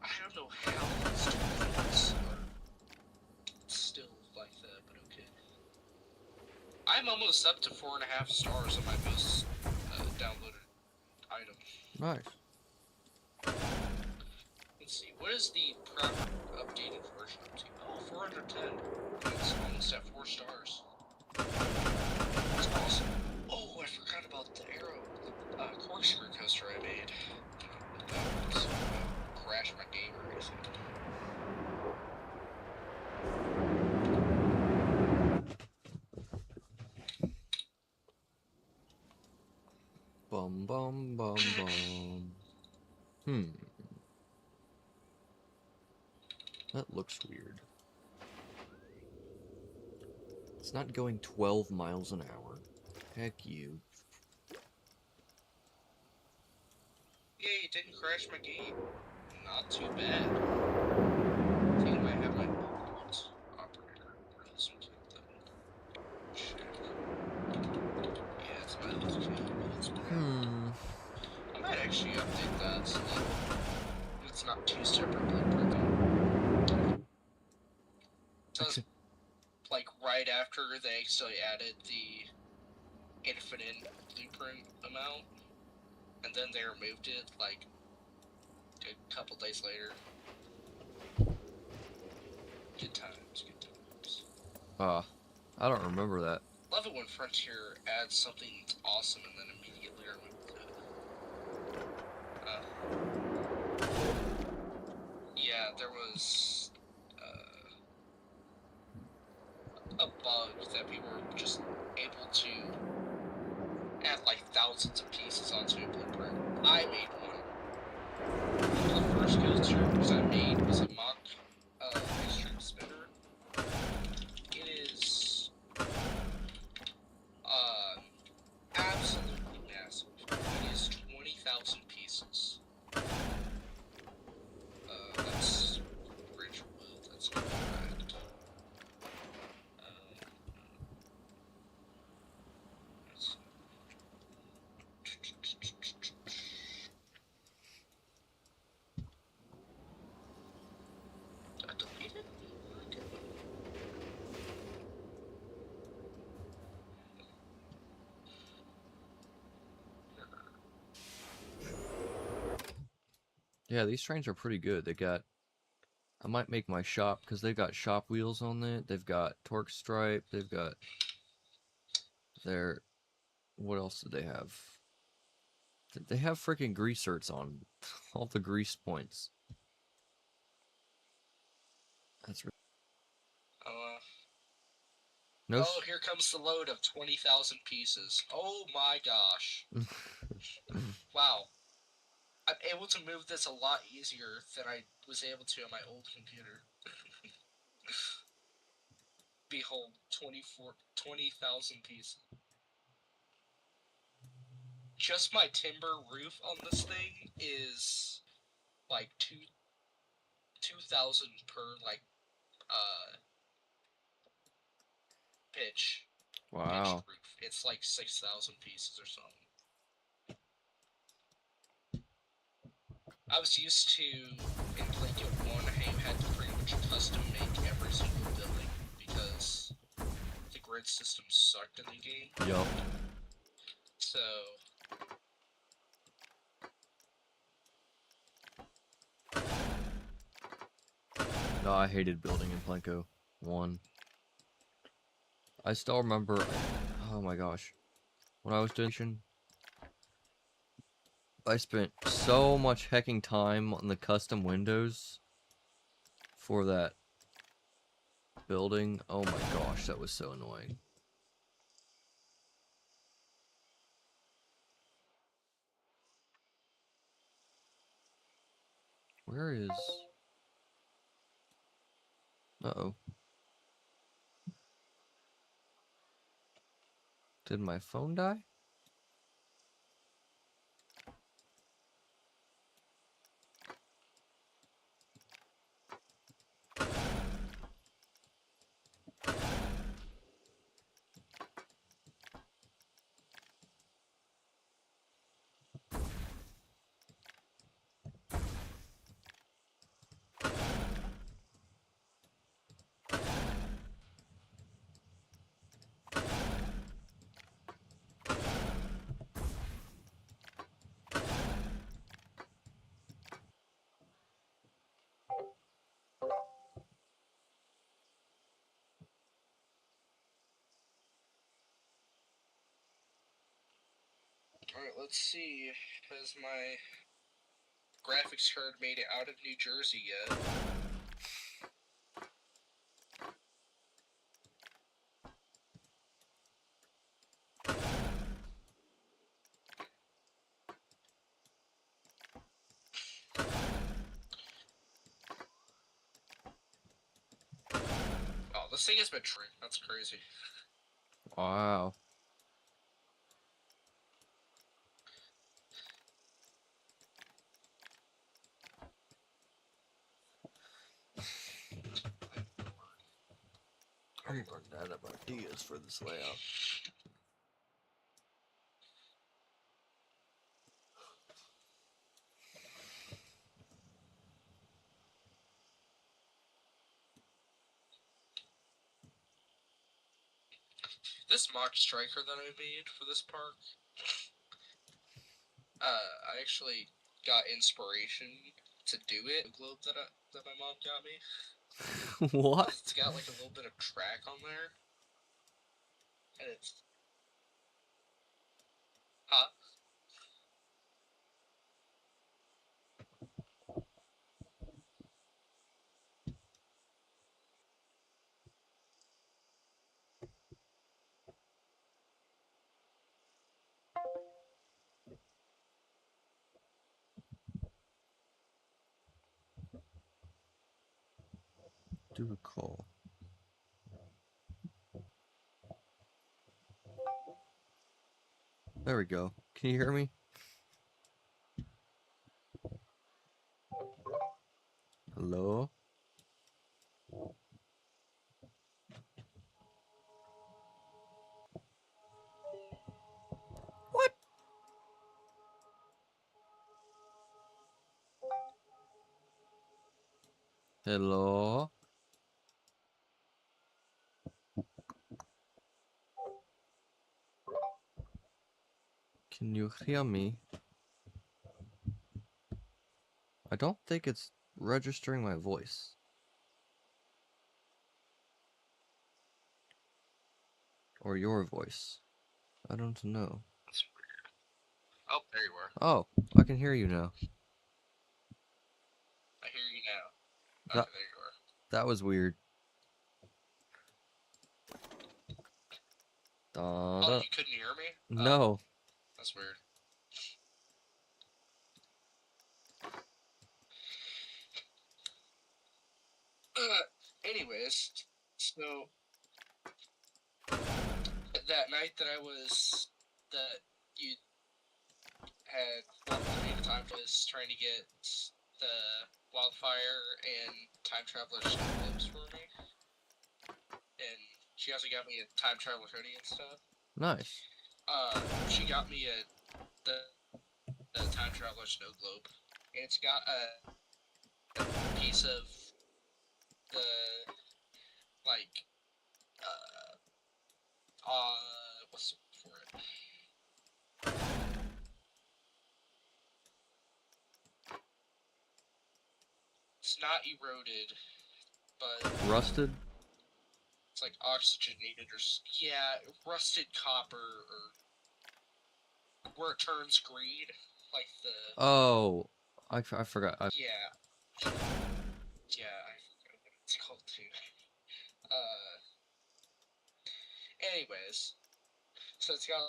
I don't know how these things are still like that, but okay. I'm almost up to 4.5 stars on my most downloaded item. Nice. Let's see, what is the proper updated version up to? Oh, 410. It's almost at 4 stars. That's awesome. Oh, I forgot about the arrow corkscrew coaster I made. Crash my game or anything. Bum bum bum bum. That looks weird. It's not going 12 miles an hour. Heck you. Yeah, you didn't crash my game. Not too bad. I think I might have my bolt operator. Or this one's yeah, it's my old game. I might actually update that so that it's not 2 separate blueprints. So like right after they actually added the infinite blueprint amount, and then they removed it like a couple days later. Good times, good times. I don't remember that. Love it when Frontier adds something awesome and then immediately removes it. Yeah, there was a bug that people were just able to add like thousands of pieces onto a blueprint. I made one. One of the first coasters I made was a mock extreme spinner. It is absolutely massive. It is 20,000 pieces. That's rich wood. That's correct. I deleted? Okay. Yeah, these trains are pretty good. They got... I might make my shop, because they've got shop wheels on it. They've got torque stripe. They've got their... What else do they have? They have freaking greaserts on all the grease points. That's really... No. Oh, here comes the load of 20,000 pieces. Oh my gosh. Wow. I'm able to move this a lot easier than I was able to on my old computer. Behold, 20,000 pieces. Just my timber roof on this thing is like 2,000 per like pitch. Wow. Pitched roof. It's like 6,000 pieces or something. I was used to in Playfield 1 how you had to pretty much custom make every single building because the grid system sucked in the game. Yup. So No, I hated building in Plinko 1. I still remember, oh my gosh, when I was doing, I spent so much hecking time on the custom windows for that building. Oh my gosh, that was so annoying. Where is... Uh-oh. Did my phone die? alright, let's see. Has my graphics card made it out of New Jersey yet? Oh, this thing has been tricked. That's crazy. Wow. I'm running out of ideas for this layout. This mock striker that I made for this park, I actually got inspiration to do it. The globe that my mom got me. What? It's got like a little bit of track on there, and it's Do a call. There we go. Can you hear me? Hello? What? Hello? Can you hear me? I don't think it's registering my voice. Or your voice. I don't know. That's weird. Oh, there you are. Oh, I can hear you now. I hear you now. That- Okay, there you are. That was weird. Da, Oh, da. you couldn't hear me? No. That's weird. Anyways, so that night that you had walked me the time was trying to get the wildfire and time traveler snow globes for me, and she also got me a time traveler hoodie and stuff. Nice. She got me the time traveler snow globe, and it's got a piece of the like what's for it? It's not eroded, but Rusted? it's like oxygenated or rusted copper or where it turns green, like the Oh, I forgot. yeah, I forgot what it's called too. Anyways, so it's got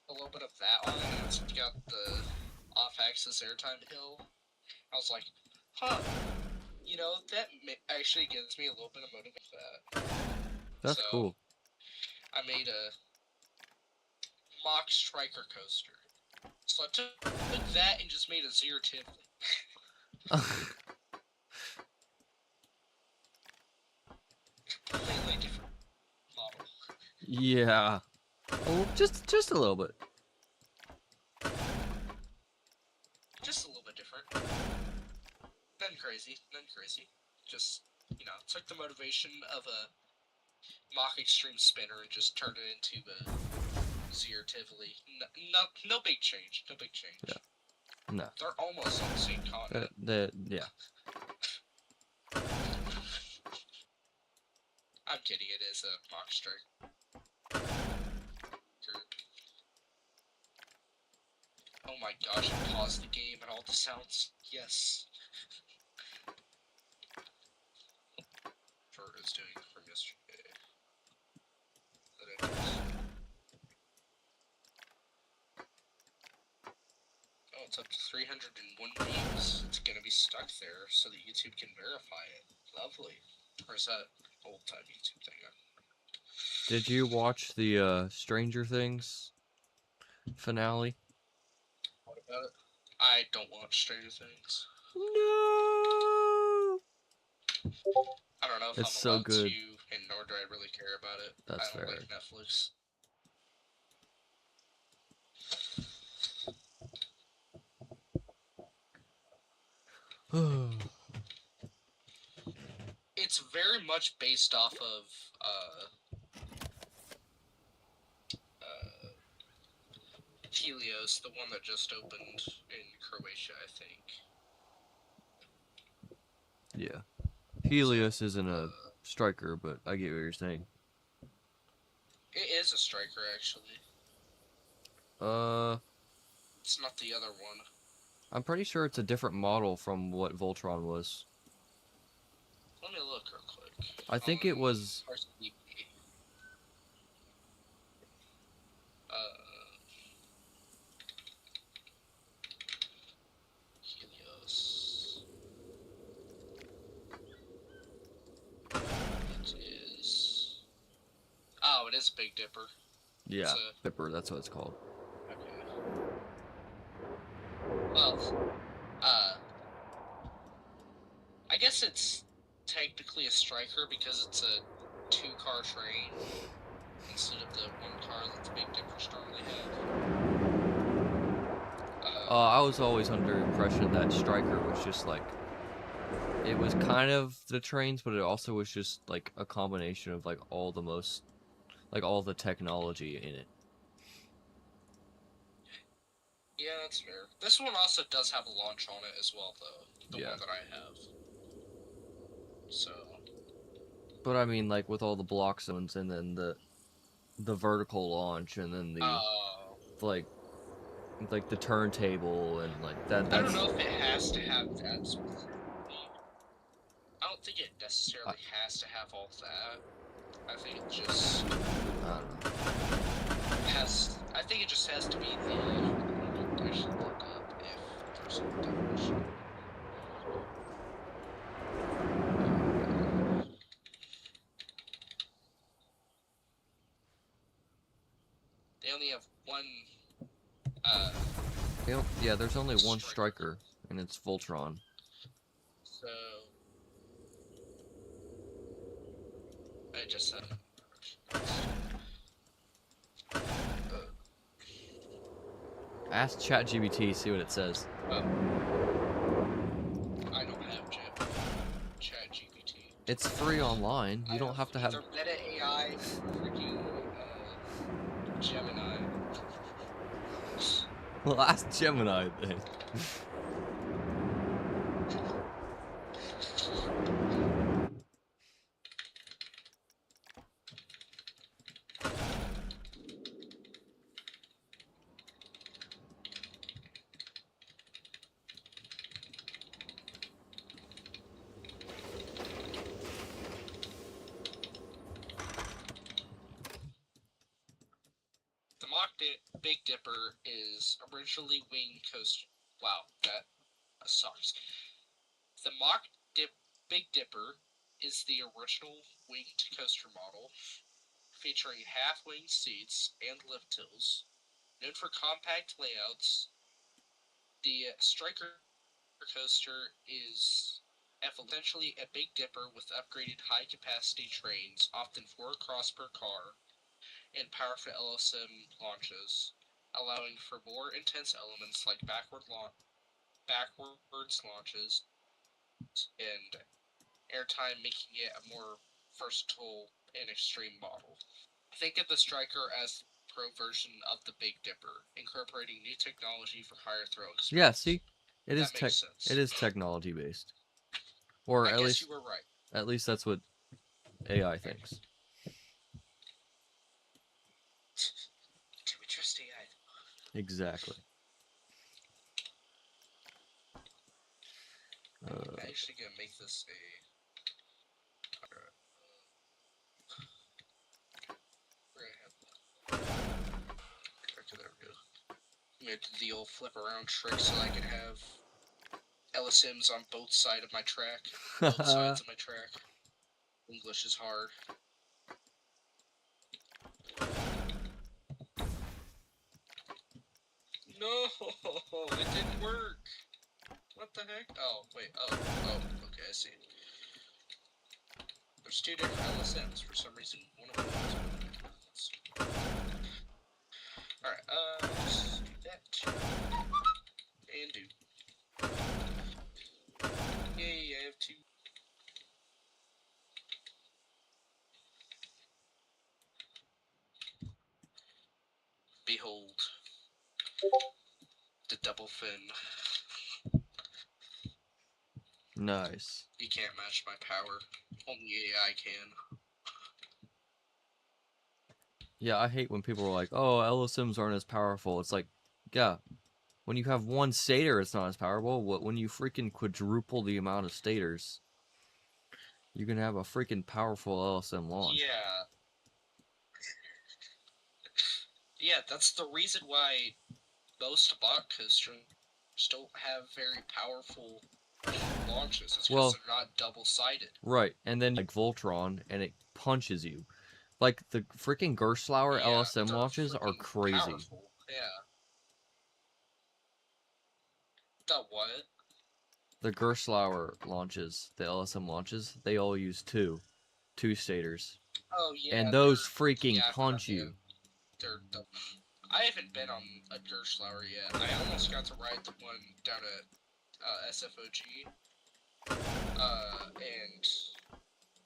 a little bit of that on it, and it's got the off-axis airtime hill. I was like, huh, you know, that actually gives me a little bit of motivation for that. That's So, cool. I made a mock striker coaster. So I took that and just made a zero tip. Completely different model. Yeah. Oh, just a little bit. Just a little bit different. Nothing crazy. Just, you know, took the motivation of a mock extreme spinner and just turned it into a Zero Tivoli. No big change. No big change. Yeah. No. They're almost on the same continent. Yeah. I'm kidding, it is a mock strike. Oh my gosh, I paused the game and all the sounds. Yes. Bert is doing from yesterday. Oh, it's up to 301 views. It's gonna be stuck there so that YouTube can verify it. Lovely. Or is that old time YouTube thing? Did you watch the Stranger Things finale? What about it? I don't watch Stranger Things. No. I don't know if It's I'm so allowed good. to, and nor do I really care about it. That's I don't fair. like Netflix. It's very much based off of Helios, the one that just opened in Croatia, I think. Yeah. Helios isn't a striker, but I get what you're saying. It is a striker, actually. It's not the other one. I'm pretty sure it's a different model from what Voltron was. Let me look real quick. I think it was... RCP. Helios. It is... Oh, it is Big Dipper. Yeah, Dipper, that's what it's called. Okay. Well, I guess it's technically a striker because it's a two-car train instead of the one car that the Big Dippers normally have. I was always under the impression that striker was just like... It was kind of the trains, but it also was just like a combination of like all the most... Like all the technology in it. Yeah, that's fair. This one also does have a launch on it as well, though. The one that I have. So. But I mean, like with all the block zones and then the vertical launch and then the like the turntable and like that. I don't know if it has to have that specifically. I don't think it necessarily has to have all that. I think it just. I don't know. I think it just has to be the. I should look up if there's a definition. They only have one. Yeah, there's only one striker, and it's Voltron. So. I just said. Ask ChatGPT, see what it says. It's free online. You I don't have to have. either Meta AI or freaking Gemini. Well, ask Gemini then. The Big Dipper is originally winged coaster. Wow, that sucks. The Big Dipper is the original winged coaster model, featuring half-winged seats and lift hills. Known for compact layouts, the Striker coaster is essentially a Big Dipper with upgraded high-capacity trains, often 4 across per car, and powerful LSM launches, allowing for more intense elements like backwards launches and airtime, making it a more versatile and extreme model. Think of the Striker as pro version of the Big Dipper, incorporating new technology for higher thrill Yeah, experience. see, it is That makes sense. It is technology based, or I guess you were right. at least that's what AI thinks. Do we trust AI? Exactly. I'm actually gonna make this a. We're gonna have. There we go. I'm gonna do the old flip around trick so I can have LSMs on both sides of my track. Both sides of my track. English is hard. No, it didn't work. What the heck? Oh, wait. Oh, okay, I see. There's 2 different LSMs for some reason. One of them is. Alright, just do that. And do. Yay, I have 2. Behold. The double fin. Nice. You can't match my power. Only AI can. Yeah, I hate when people are like, "Oh, LSMs aren't as powerful." It's like, yeah, when you have one stator, it's not as powerful. When you freaking quadruple the amount of stators, you can have a freaking powerful LSM launch. Yeah. Yeah, that's the reason why most bot coasters don't have very powerful launches. It's because they're not double-sided. Right, and then like Voltron, and it punches you. Like the freaking Gerstlauer LSM launches are crazy. Powerful. Yeah. The what? The Gerstlauer launches, the LSM launches, they all use two stators. Oh yeah. And those freaking punch you. I haven't been on a Gerstlauer yet. I almost got to ride the one down at SFOG. And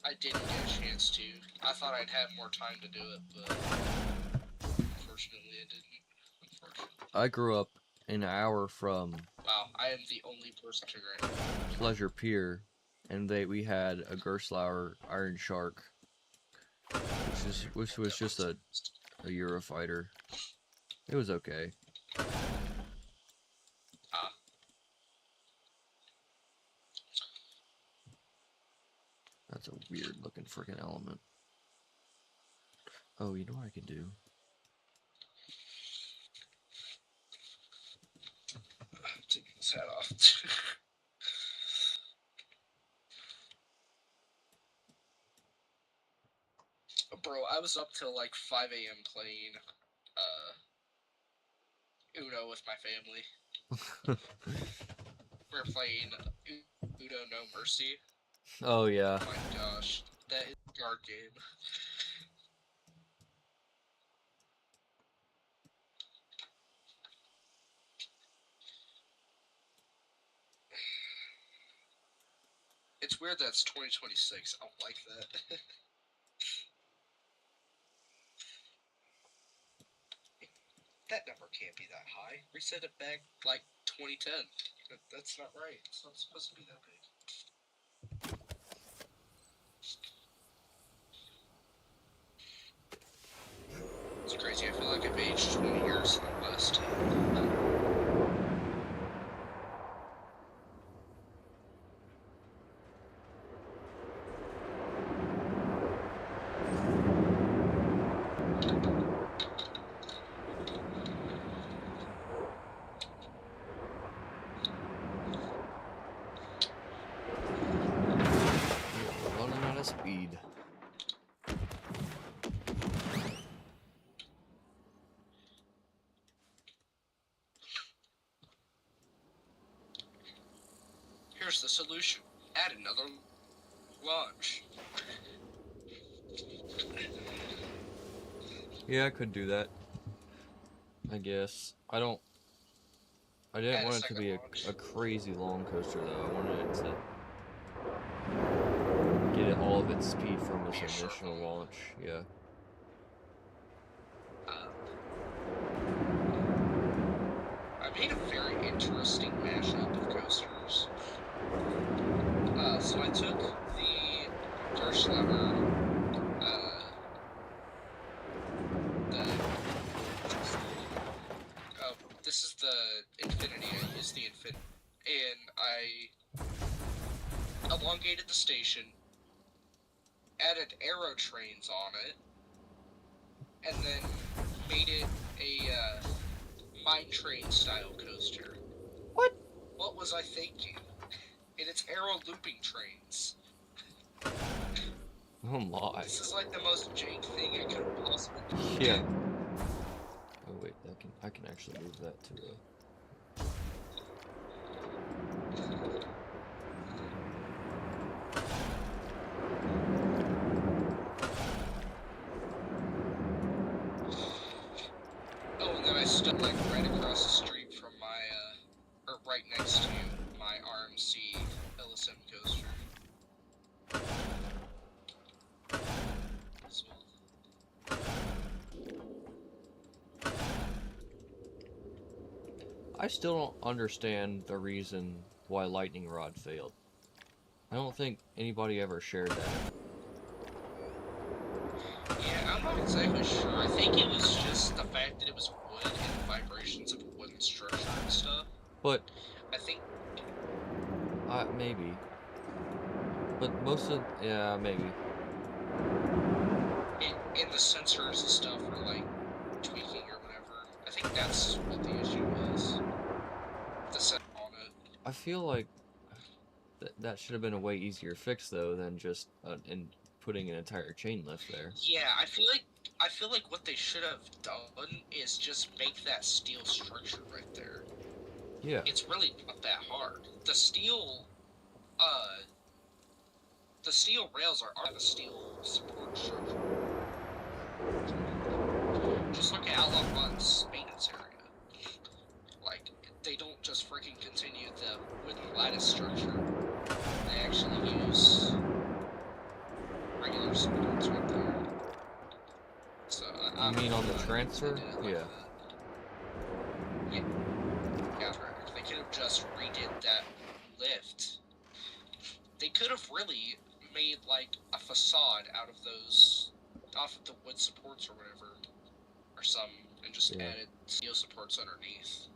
I didn't get a chance to. I thought I'd have more time to do it, but unfortunately I didn't. I grew up an hour from Wow, I am the only person to grade. Pleasure Pier, and we had a Gerstlauer Iron Shark, which was just a Eurofighter. It was okay. That's a weird looking freaking element. Oh, you know what I can do? Taking his hat off. Bro, I was up till like 5 a.m. playing Uno with my family. We were playing Uno No Mercy. Oh yeah. Oh my gosh, that is a card game. It's weird that it's 2026. I don't like that. That number can't be that high. Reset it back like 2010. That's not right. It's not supposed to be that big. It's crazy. I feel like I've aged 20 years in the last 10. Running out of speed. Here's the solution. Add another launch. Yeah, I could do that. I guess. I didn't Add a want it to be second launch. a crazy long coaster though. I wanted it to get all of its speed from its Be a short initial one. launch. Yeah. I made a very interesting mashup of coasters. So I took the first lever, this is the Infinity. I used the Infinity, and I elongated the station, added aero trains on it, and then made it a mine train style coaster. What? What was I thinking? And it's aero looping trains. Oh my. This is like the most jank thing I could have possibly done. Yeah. Oh wait, I can actually move that to Oh, and then I stood like right across the street from my, or right next to my RMC LSM coaster. As well. I still don't understand the reason why Lightning Rod failed. I don't think anybody ever shared that. Yeah, I'm not exactly sure. I think it was just the fact that it was wood and the vibrations of a wooden structure and stuff. But I think maybe. But most of maybe. and the sensors and stuff were like tweaking or whatever. I think that's what the issue was. The set on it. I feel like that should have been a way easier fix though than just in putting an entire chain lift there. Yeah, I feel like what they should have done is just make that steel structure right there. Yeah. It's really not that hard. The steel rails are the steel support structure. Just look at Outlaw Run's maintenance area. Like, they don't just freaking continue the wooden lattice structure. They actually use regular supports right there. So I You mean on the transfer? Like yeah. Yeah. Yeah, correct. They could have just redid that lift. They could have really made like a facade out of those, off of the wood supports or whatever, or some, and just added steel supports underneath.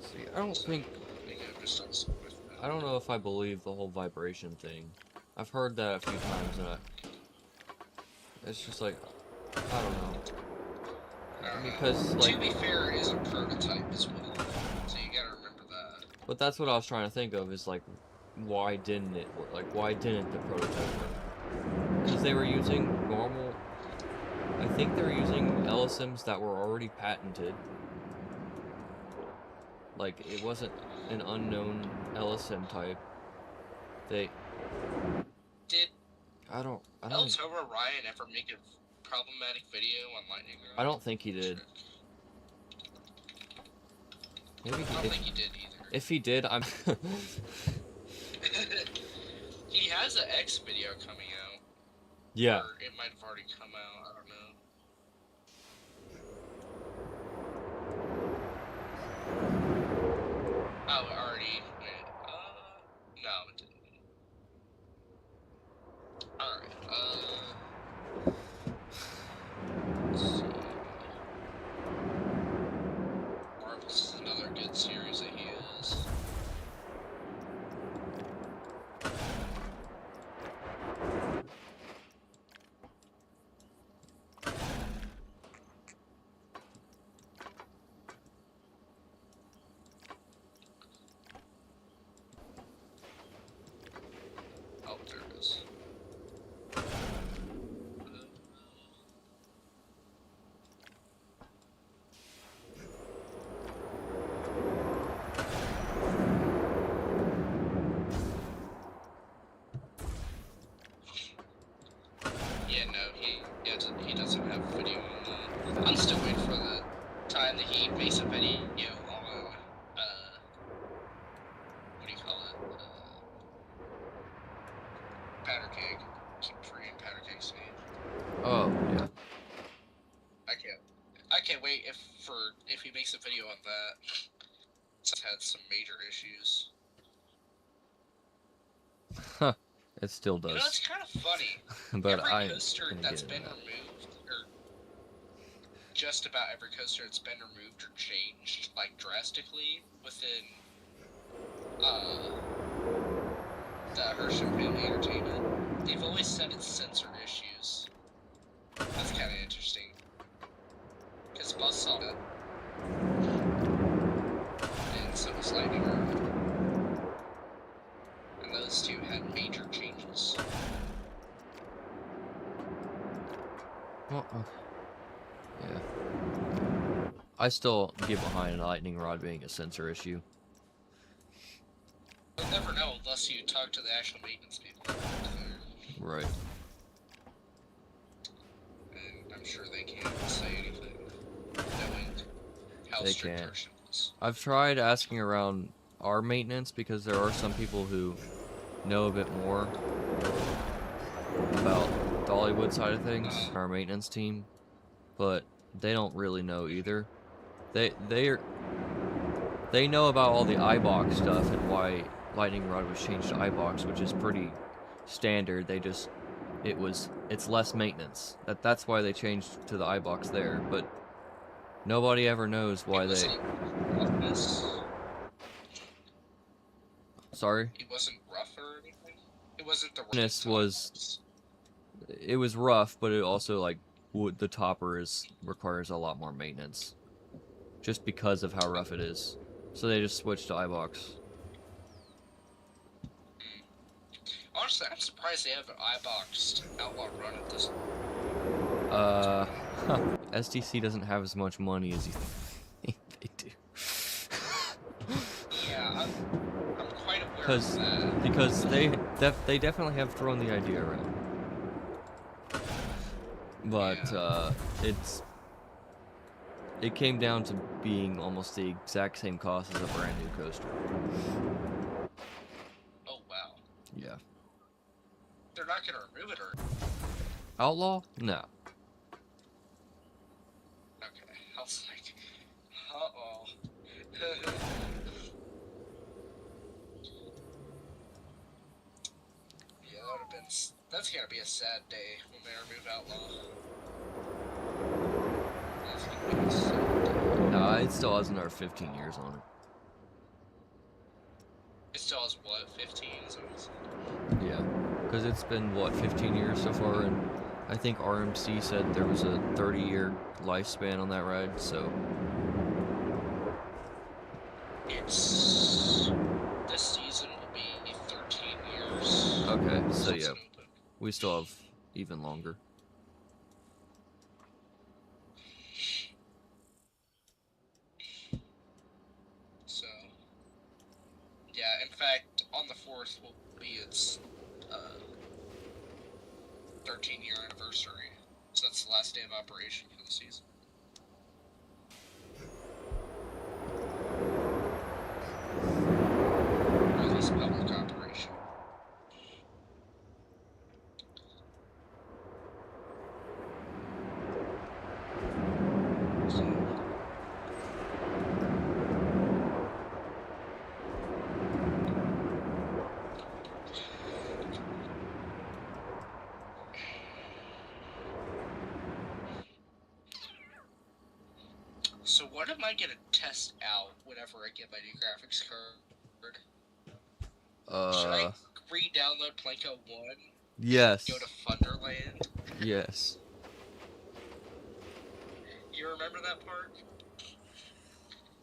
See, I don't think. I don't know if I believe the whole vibration thing. I've heard that a few times, and it's just like, I don't know. Because like, to be fair, it is a prototype as well, so you gotta remember that. But that's what I was trying to think of, is like, why didn't it work? Like, why didn't the prototype work? Because they were using normal. I think they were using LSMs that were already patented. Like, it wasn't an unknown LSM type. They Did I don't Eltova Ryan ever make a problematic video on Lightning Rod? I don't think he did. Maybe I don't think he did either. If he did, I'm has an X video coming out. Yeah. Or it might have already come out. I don't know. Oh, it already. Wait, no, it didn't. Alright, let's see. Marvel's is another good series that he is. Oh, there it is. Yeah, no, he doesn't have a video on that. I'm still waiting for the time that he makes a video on, what do you call it? Powder Keg. Keep forgetting Powder Keg's name. Oh, yeah. I can't wait if he makes a video on that. It's had some major issues. Huh. It still does. You know, it's kind of funny. But every coaster that's been that. removed, or just about every coaster that's been removed or changed, like, drastically within, the Herschel Family Entertainment, they've always said it's sensor issues. That's kind of interesting. Because Buzz saw that. And so was Lightning Round. And those two had major changes. Well, yeah. I still get behind a lightning rod being a sensor issue. You'll never know unless you talk to the actual maintenance people. Right. And I'm sure they can't say anything, knowing how They strict can't. Herschel is. I've tried asking around our maintenance because there are some people who know a bit more about Dollywood side of things, our maintenance team, but they don't really know either. They know about all the iBox stuff and why Lightning Rod was changed to iBox, which is pretty standard. It's less maintenance. That's why they changed to the iBox there, but nobody ever knows why they. Roughness. Sorry? It wasn't rough or anything? It wasn't the Roughness it was rough, but it also, like, the topper requires a lot more maintenance. Just because of how rough it is. So they just switched to iBox. Honestly, I'm surprised they have an iBox Outlaw run at this. STC doesn't have as much money as you think they do. Yeah, I'm quite aware of that. Because they definitely have thrown the idea around. But Yeah. it came down to being almost the exact same cost as a brand new coaster. Oh wow. Yeah. They're not gonna remove it, or Outlaw? No. okay. I was like, uh-oh. Yeah, that would have been. That's gonna be a sad day when they remove Outlaw. That's gonna be a sad day. No, it still has another 15 years on it. It still has what, 15? Is what it said? Yeah. Because it's been, what, 15 years so far, and I think RMC said there was a 30-year lifespan on that ride, so. This season will be 13 years. Okay, so since yeah, it opened. we still have even longer. So, yeah, in fact, on the 4th will be its 13-year anniversary. So that's the last day of operation for the season. Or at least public operation. So what am I gonna test out whenever I get my new graphics card? Should I re-download Planko 1 and Yes. go to Thunderland? Yes. You remember that part?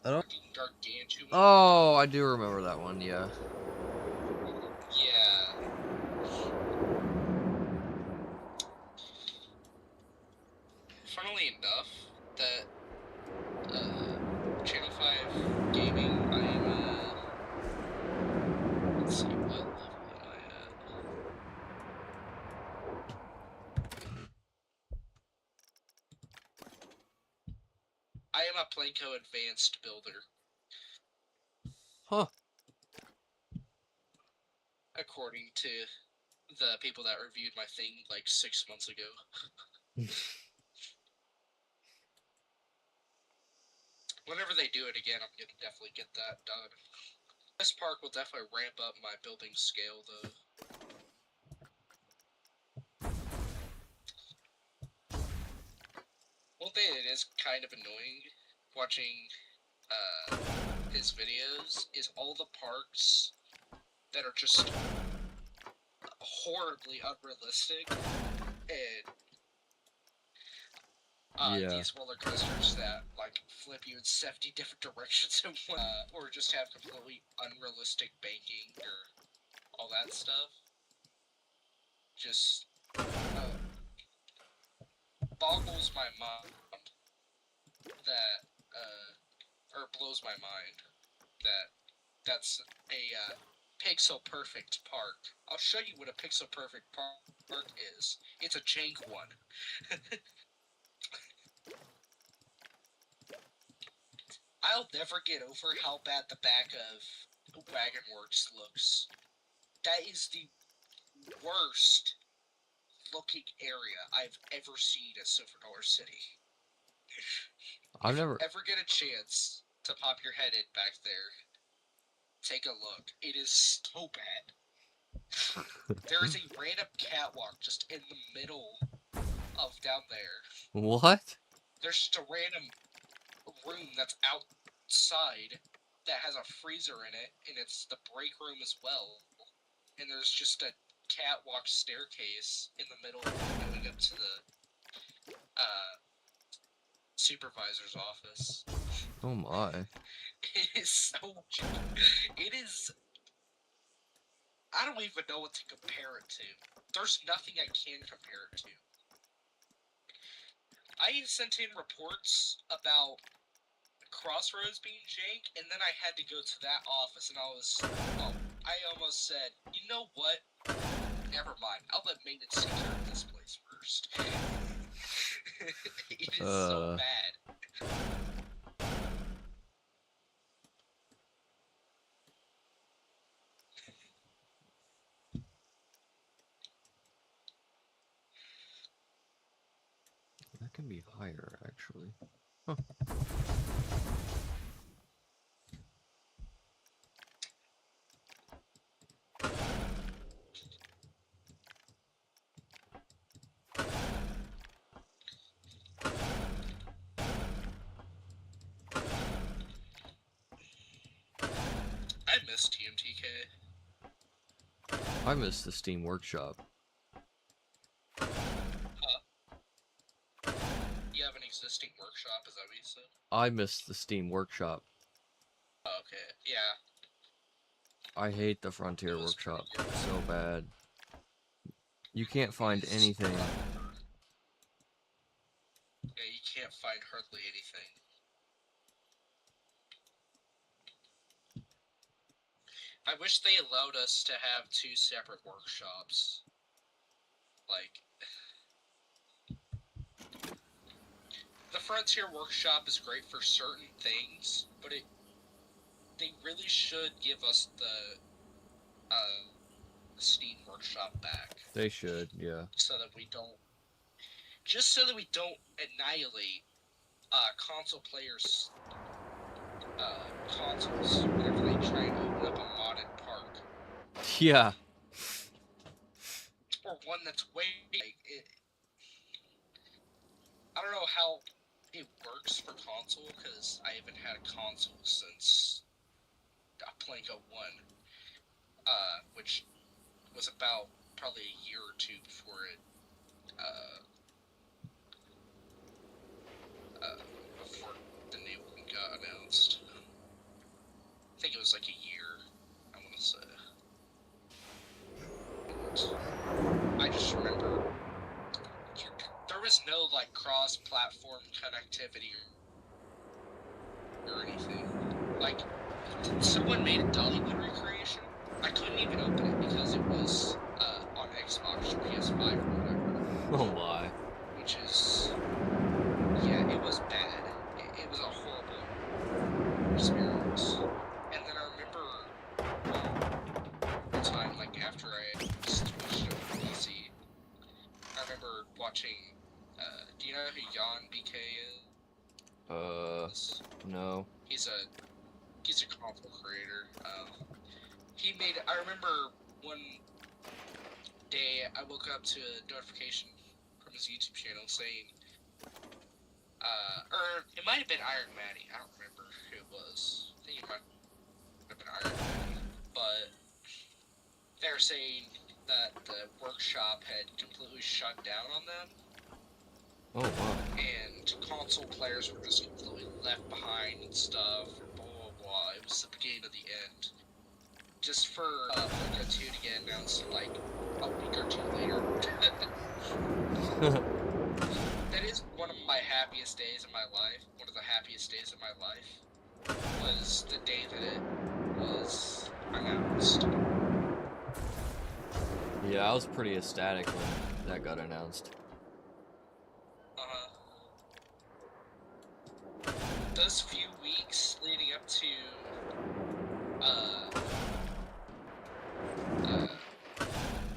I don't. Gargantuan. Oh, I do remember that one. Yeah. Yeah. Funnily enough, that Channel 5 Gaming, I am let's see, what level am I at? I am a Planko Advanced builder. Huh. According to the people that reviewed my thing like 6 months ago. Whenever they do it again, I'm gonna definitely get that done. This park will definitely ramp up my building scale, though. One thing that is kind of annoying watching his videos is all the parks that are just horribly unrealistic, and these roller coasters that like flip you in 70 different directions and or just have completely unrealistic banking or all that stuff. Just boggles my mind that or blows my mind that that's a pixel perfect park. I'll show you what a pixel perfect park is. It's a jank one. I'll never get over how bad the back of Wagon Works looks. That is the worst looking area I've ever seen at Silver Dollar City. I've if never you ever get a chance to pop your head in back there, take a look. It is so bad. There is a random catwalk just in the middle of down there. What? There's just a random room that's outside that has a freezer in it, and it's the break room as well. And there's just a catwalk staircase in the middle going up to the supervisor's office. Oh my. It is so... It is... I don't even know what to compare it to. There's nothing I can compare it to. I sent in reports about Crossroads being jank, and then I had to go to that office, and I almost said, you know what? Never mind. I'll let maintenance take care of this place first. It is so bad. That can be higher, actually. Huh. I miss TMTK. I miss the Steam Workshop. You have an existing workshop, is that what you said? I miss the Steam Workshop. Oh, okay, yeah. I hate the Frontier Workshop so bad. You can't find anything. Yeah, you can't find hardly anything. I wish they allowed us to have 2 separate workshops. Like, the Frontier Workshop is great for certain things, but they really should give us the Steam Workshop back. They should, yeah. So that we don't annihilate console players' consoles whenever they try and open up a modded park. Yeah. Or one that's way like it. I don't know how it works for console because I haven't had a console since Planko 1, which was about probably a year or two before it before the new one got announced. I think it was like a year, I want to say. And I just remember there was no like cross-platform connectivity or anything. Like, someone made a Dollywood recreation. I couldn't even open it because it was on Xbox or PS5 or whatever. Oh my. Which is, yeah, it was bad. It was a horrible experience. And then I remember one time, like after I switched over to PC, I remember watching. Do you know who Jan BK is? No. He's a console creator. He made. I remember one day I woke up to a notification from his YouTube channel saying, or it might have been Iron Maddie. I don't remember who it was. I think it might have been Iron Maddie. But they were saying that the workshop had completely shut down on them. Oh wow. And console players were just completely left behind and stuff, and blah blah blah. It was the beginning of the end. Just for Planko 2 to get announced like a week or two later. That is one of my happiest days of my life. One of the happiest days of my life was the day that it was announced. Yeah, I was pretty ecstatic when that got announced. Those few weeks leading up to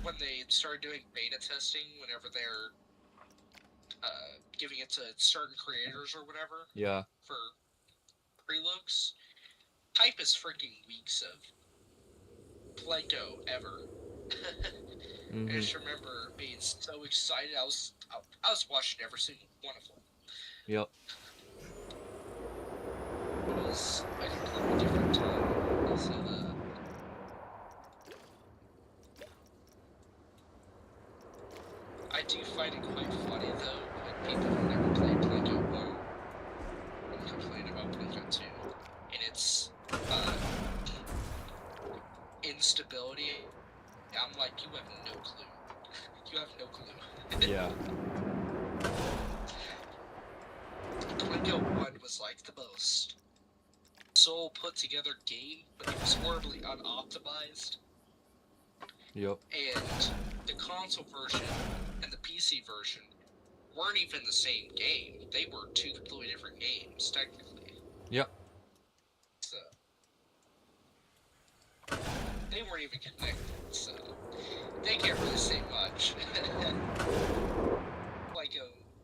when they started doing beta testing, whenever they're giving it to certain creators or whatever. Yeah. For pre-looks, hype is freaking weeks of Planko ever. Mm-hmm. I just remember being so excited. I was watching every single one of them. Yep. It was a completely different time. So, I do find it quite funny though when people who never played Planko 1 complain about Planko 2 and its instability. I'm like, you have no clue. You have no clue. Yeah. Planko 1 was like the most soul put together game, but it was horribly unoptimized. Yep. And the console version and the PC version weren't even the same game. They were two completely different games, technically. Yep. So they weren't even connected, so they can't really say much. Like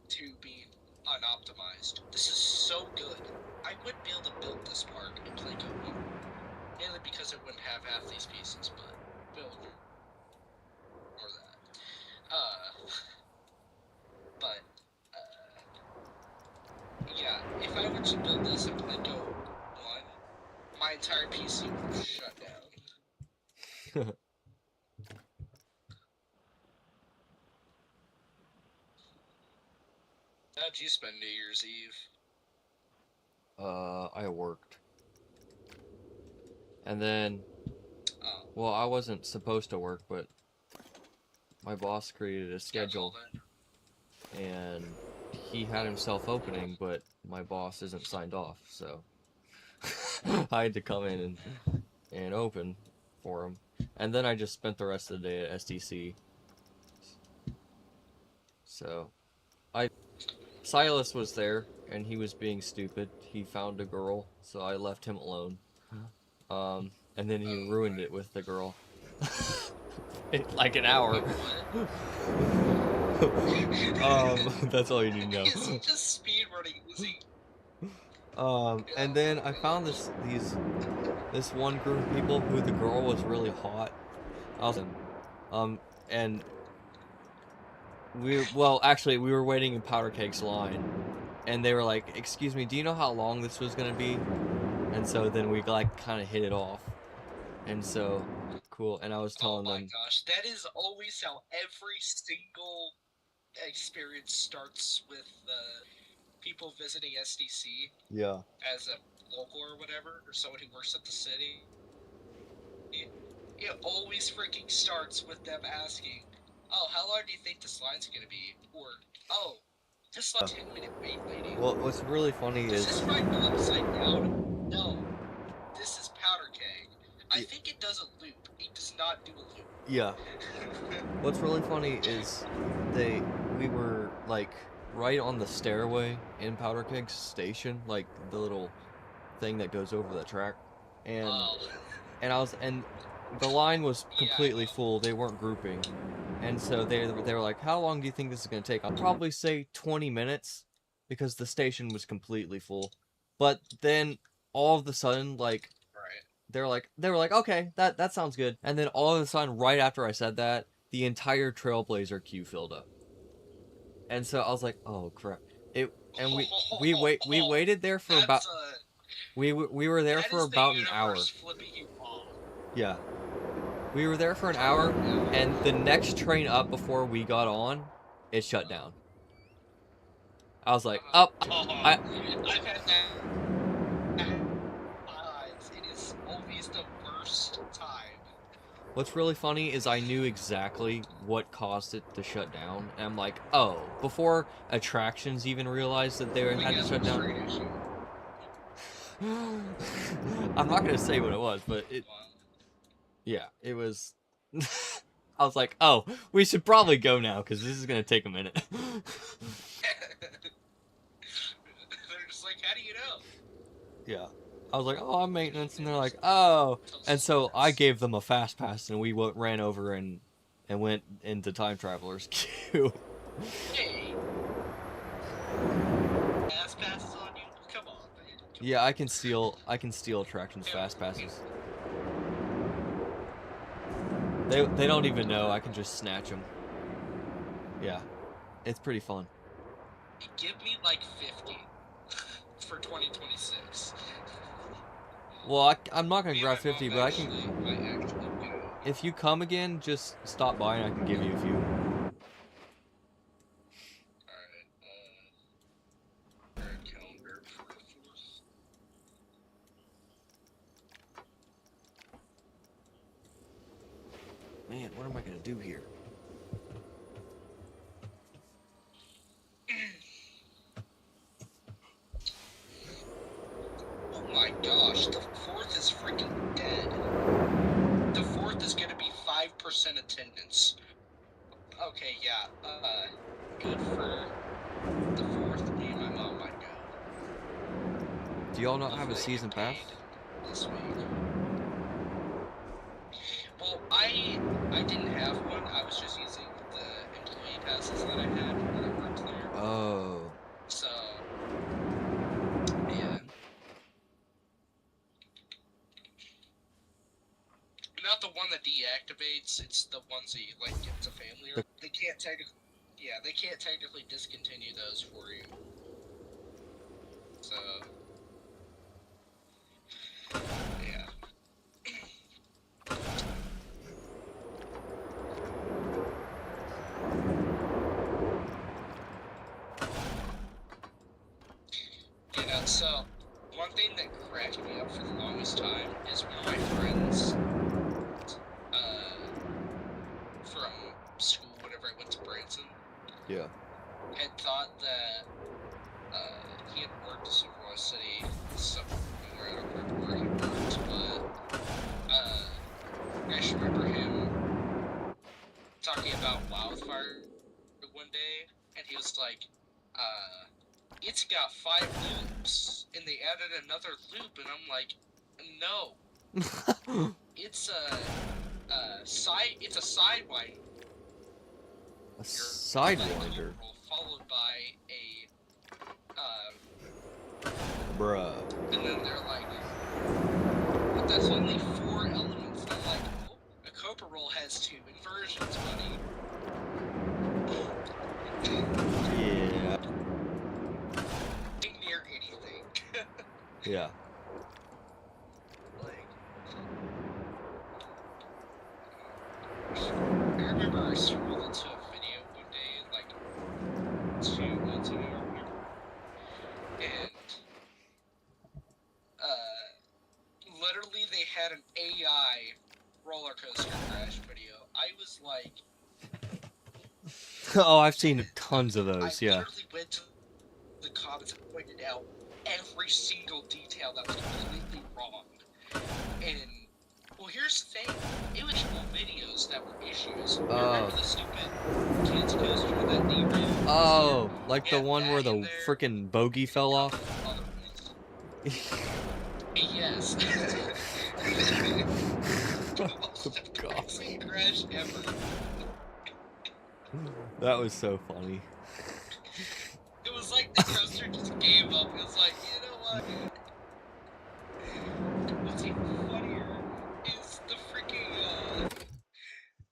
2 being unoptimized. This is so good. I wouldn't be able to build this park in Planko 1. Mainly because it wouldn't have half these pieces, but build more of that. Yeah, if I were to build this in Planko 1, my entire PC would shut down. How'd you spend New Year's Eve? I worked. And then, well, I wasn't supposed to work, but my boss created a schedule, and he had himself opening, but my boss isn't signed off, so I had to come in and open for him. And then I just spent the rest of the day at STC. So, Silas was there, and he was being stupid. He found a girl, so I left him alone. And then he ruined it with the girl. In like an hour. That's all you need to know. He's just speedrunning, is he? And then I found this one group of people who the girl was really hot. And we were waiting in Powder Cake's line, and they were like, "Excuse me, do you know how long this was gonna be?" And so then we like kind of hit it off, and so cool. And I was Oh telling my them, gosh, that is always how every single experience starts with people visiting SDC yeah, as a local or whatever, or someone who works at the city. It always freaking starts with them asking, "Oh, how long do you think this line's gonna be?" Or, "Oh, this line's 10-minute wait waiting." well, what's really funny Does is, this ride go upside down? No. This is powder keg. I think it does a loop. It does not do a loop. yeah. What's really funny is we were like right on the stairway in Powder Keg Station, like the little thing that goes over the track, and Oh, and the line was yeah, I completely know. full. They weren't grouping, and so they were like, "How long do you think this is gonna take?" I'll probably say 20 minutes, because the station was completely full. But then all of a sudden, like Right. they were like, "Okay, that sounds good." And then all of a sudden, right after I said that, the entire Trailblazer queue filled up. And so I was like, "Oh crap!" It and we waited there for about That's we were there that for is the about an hour. universe flipping you off. Yeah, we were there for an hour, and the next train up before we got on, it shut down. I was like, "Up, I." I've had that times. It is always the worst time. What's really funny is I knew exactly what caused it to shut down, and I'm like, "Oh!" Before attractions even realized that they had to shut down. I'm not gonna say what it was, but yeah, it was. I was like, "Oh, we should probably go now because this is gonna take a minute." They're just like, how do you know? Yeah, I was like, "Oh, I'm maintenance," and they're like, "Oh," and so I gave them a fast pass, and we ran over and went into time traveler's queue. Hey, fast passes on you? Come on, man. Yeah, I can steal attractions fast passes. They don't even know. I can just snatch them. Yeah, it's pretty fun. Give me like 50 for 2026. Well, I'm not gonna Me and grab my 50, mom but I can. might actually go. If you come again, just stop by and I can give you a few. Alright, calendar for the 4th. Man, what am I gonna do here? Oh my gosh, the 4th is freaking dead. The 4th is gonna be 5% attendance. Okay, yeah, good for the 4th. Me and my mom might go. Do y'all not have a Hopefully season get pass? paid this week. Well, I didn't have one. I was just using the employee passes that I had when I worked there. Oh. So, yeah. Not the one that deactivates. It's the ones that you like give to family. Or they can't technically. Yeah, they can't technically discontinue those for you. So, yeah. You know, so one thing that cracked me up for the longest time is one of my friends, from school, whenever I went to Branson, Yeah. had thought that, he had worked at Silverwater City somewhere, I don't remember where he worked, but, I just remember him talking about Wildfire one day, and he was like, it's got 5 loops, and they added another loop, and I'm like, no, it's a sidewinder. A sidewinder. Followed by a, Bruh. and then they're like, but that's only 4 elements. And I'm like, oh, a Copa roll has 2 inversions, buddy. Yeah. Yeah. Like, I remember I scrolled into a video one day, like 2 months ago or whatever, and literally they had an AI roller coaster crash video. I was like, Oh, I've seen tons of I those. Yeah. literally went to the comments and pointed out every single detail that was completely wrong. And well, here's the thing: it was actual videos that were issues. You remember Oh. the stupid kids coaster that derailed this year? Oh, like the Yeah, one where that in the there, freaking bogey and a fell couple off. other ones. Yes. The Oh most God. embarrassing crash ever. That was so funny. It was like the coaster just gave up. It was like, you know what? What's even funnier is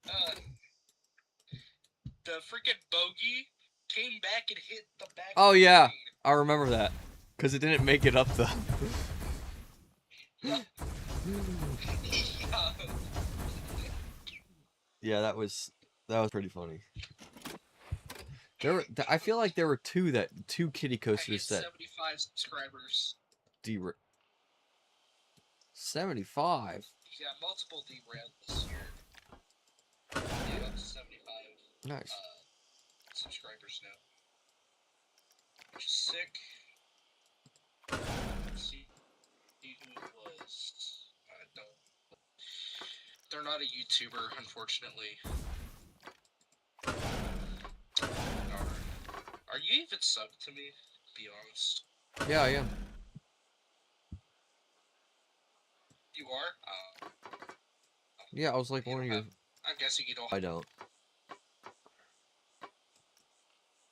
uh the freaking bogey came back and hit the back of Oh the yeah, train. I remember that because it didn't make it up though. Yup. Yeah. Yeah, that was pretty funny. I feel like there were two kiddie I coasters hit that 75 subscribers. derailed. 75. Yeah, multiple derailed this year. Yeah, up to 75 Nice. subscribers now. Which is sick. Let's see who it was. I don't. They're not a YouTuber, unfortunately. Are you even subbed to me? Be honest. Yeah, I am. You are? Yeah, I was like You one of don't your. have. I'm guessing you don't. I don't.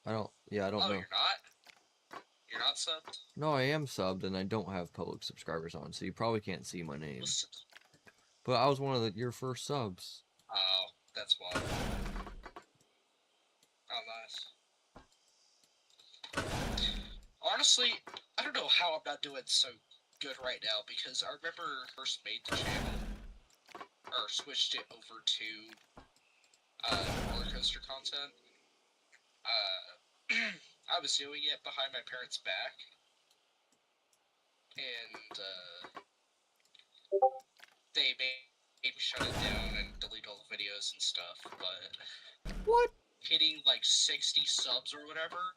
I don't. Yeah, I don't Oh, know. you're not? You're not subbed? No, I am subbed and I don't have public subscribers on, so you probably can't see my name. Listen. But I was one of your first subs. Oh, that's why. Oh, nice. Honestly, I don't know how I'm not doing so good right now because I remember I first made the channel or switched it over to roller coaster content. I was doing it behind my parents' back, and they made me shut it down and delete all the videos and stuff. But What? hitting like 60 subs or whatever,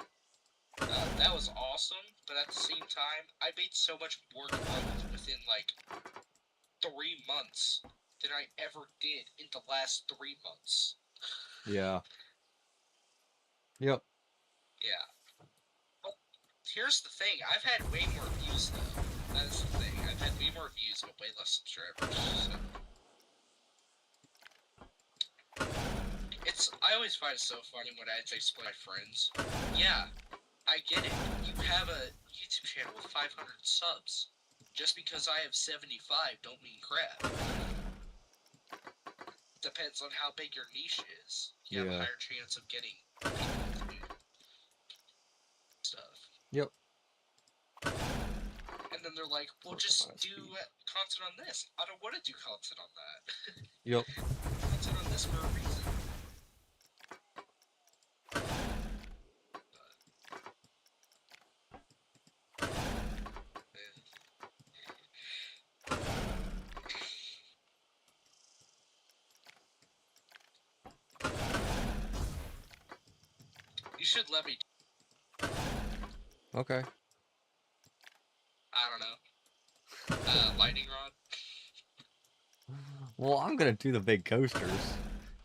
that was awesome. But at the same time, I made so much more growth within like 3 months than I ever did in the last 3 months. Yeah. Yep. Yeah. But here's the thing: I've had way more views though. That is the thing. I've had way more views but way less subscribers. So. I always find it so funny when I have to explain to my friends. Yeah, I get it. You have a YouTube channel with 500 subs. Just because I have 75 don't mean crap. Depends on how big your niche is. You have a higher chance of getting people to do stuff. Yep. And then they're like, well, just do content on this. I don't want to do content on that. Yep. Content on this for a reason. You should let me. Okay. I don't know. Lightning rod. Well, I'm gonna do the big coasters.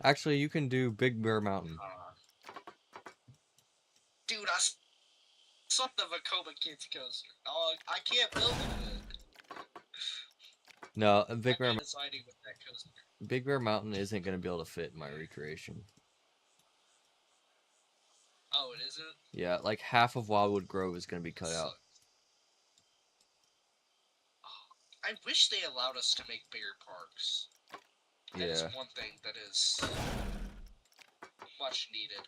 Actually, you can do Big Bear Mountain. Dude, I saw the Vekoma kids coaster. Dog, I can't build it. No, Deciding with that coaster. Big Bear Mountain isn't gonna be able to fit in my recreation. Oh, it isn't? Yeah, like half of Wildwood Grove is gonna be cut out. I wish they allowed us to make bigger parks. That is one thing that is much needed.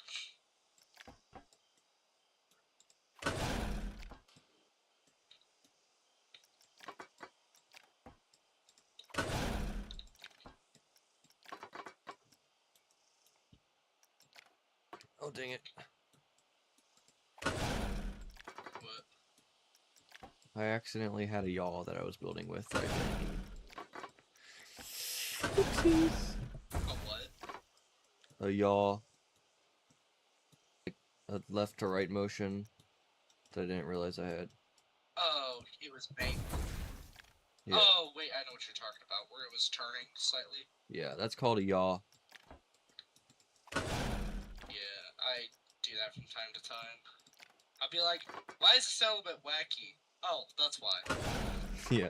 Oh, dang it. What? I accidentally had a yaw that I was building with that I didn't need. Oopsies. A what? A yaw. A left to right motion that I didn't realize I had. Oh, it was banked. Yeah. Oh, wait, I know what you're talking about, where it was turning slightly. Yeah, that's called a yaw. Yeah, I do that from time to time. I'll be like, why is this sound a bit wacky? Oh, that's why. Yeah.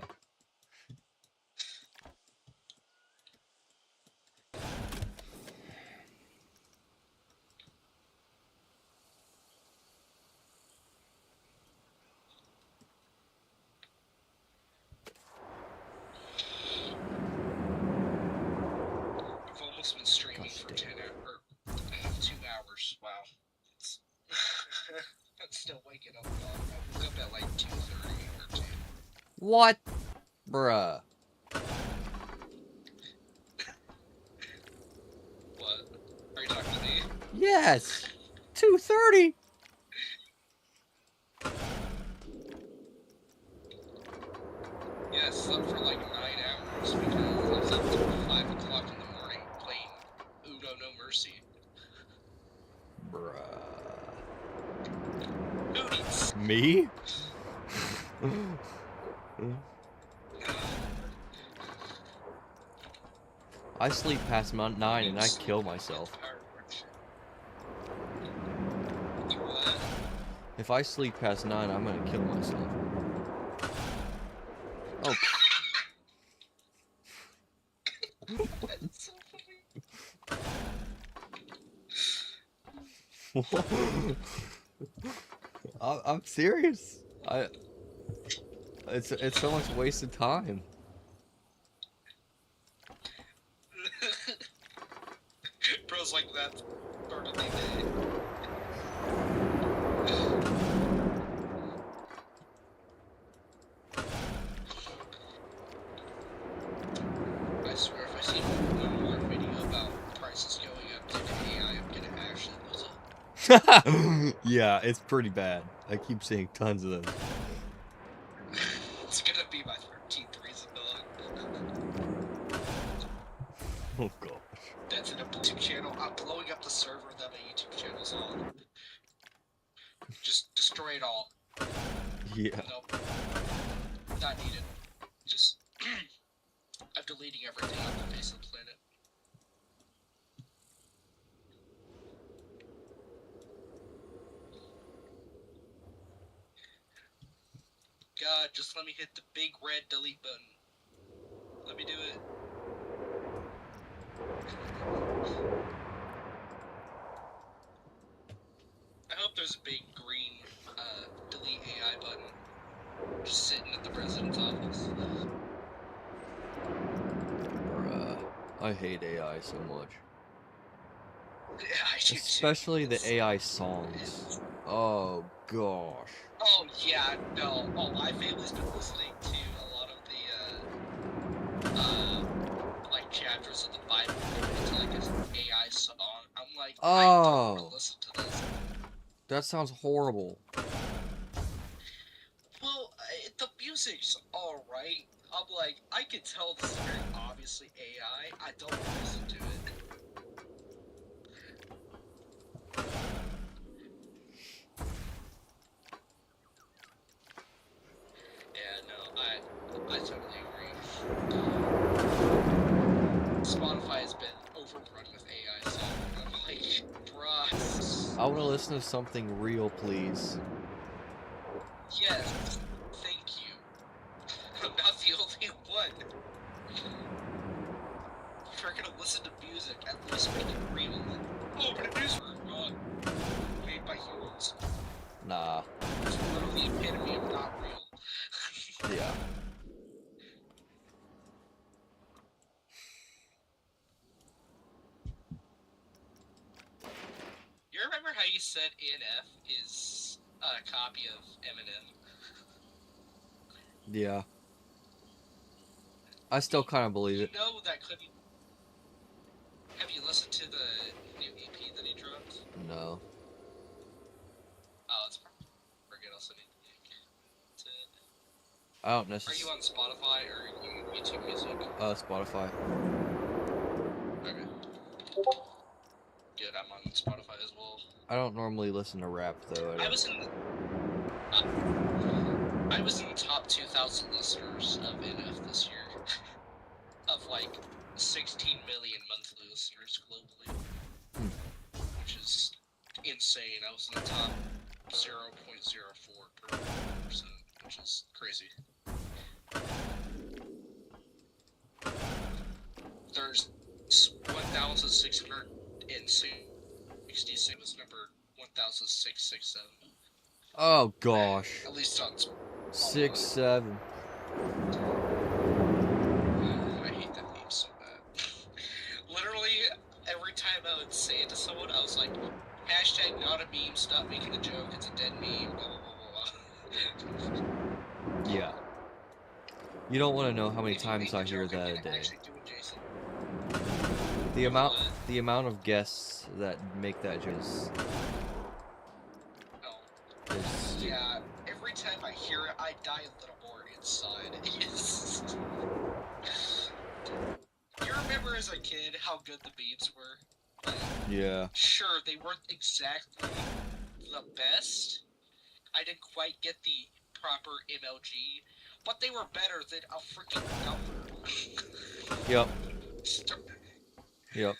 I've almost been streaming for 2 hours. Wow. I'm still waking up. I woke up at like 2:30 or 2. What? Bruh. What? Are you talking to me? Yes! 2:30! Yeah, I slept for like 9 hours because I was up till 5 o'clock in the morning playing Uno No Mercy. Bruh. Booties! Me? I sleep past 9 and I kill myself. What? If I sleep past 9, I'm gonna kill myself. Oh. That's so funny. I'm serious. It's so much wasted time. Bro's like, that's part of the day. I swear, if I see one more video about prices going up due to AI, I'm gonna actually lose it. Yeah, it's pretty bad. I keep seeing tons of them. It's gonna be my 13th reason dog. Oh gosh. That's in a YouTube channel. I'm blowing up the server that my YouTube channel's on. Just destroy it all. Yeah. Nope. Not needed. Just I'm deleting everything off the face of the planet. God, just let me hit the big red delete button. Let me do it. I hope there's a big green delete AI button just sitting at the president's office. Bruh. I hate AI so much. Yeah, I do too. Especially the AI songs. Oh gosh. Oh yeah, no. Oh, my family's been listening to a lot of the like chapters of the Bible into like an AI song. I'm like, I don't want to listen to this. That sounds horrible. Well, the music's alright. I'm like, I can tell this is very obviously AI. I don't want to listen to it. Yeah, no, I totally agree. Spotify has been overrun with AI songs. I'm like, bruh. I want to listen to something real, please. Yes, thank you. I'm not the only one. If you're gonna listen to music, at least make it real. Oh, producers are not made by humans. Nah. It's literally the epitome of not real. Yeah. You remember how you said NF is a copy of Eminem? Yeah. I still kind of believe it. You know that couldn't. Have you listened to the new EP that he dropped? No. I don't Are you necessarily. on Spotify or YouTube Music? Spotify. Okay. Good, I'm on Spotify as well. I don't normally listen to rap though. I was in I was in the top 2,000 listeners of NF this year, of like 16 million monthly listeners globally, which is insane. I was in the top 0.04%, which is crazy. There's 1,666 was number 1,667. Oh gosh. At least on 6, 7. I hate that meme so bad. Literally, every time I would say it to someone, I was like, hashtag not a meme, stop making a joke, it's a dead meme, blah blah blah blah blah. Yeah. You don't want to know how many If you times make I a hear joke, I'm that a gonna day. actually do it, Jason. The You amount what? the amount of guests that make that joke is Oh. stupid. Yeah, every time I hear it, I die a little more inside. You remember as a kid how good the memes were? Like, Yeah. sure, they weren't exactly the best. I didn't quite get the proper MLG, but they were better than a freaking number. Yep. Yep.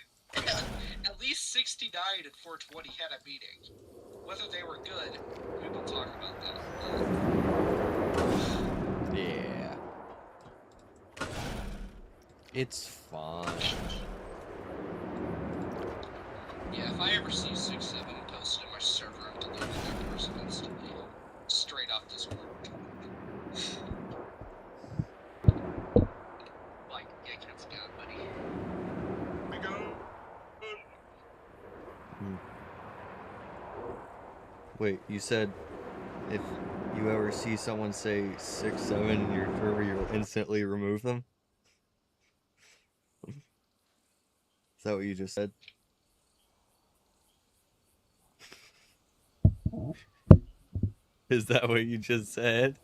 At least 69 and 420 had a meaning. Whether they were good, we will talk about that. Yeah. It's fine. Yeah, if I ever see 6-7 posted in my server, I'm deleting that person instantly. Straight off Discord. Like, yeah, kids got, buddy. We go. Wait, you said if you ever see someone say 6, 7 in your server, you'll instantly remove them? Is that what you just said? Is that what you just said?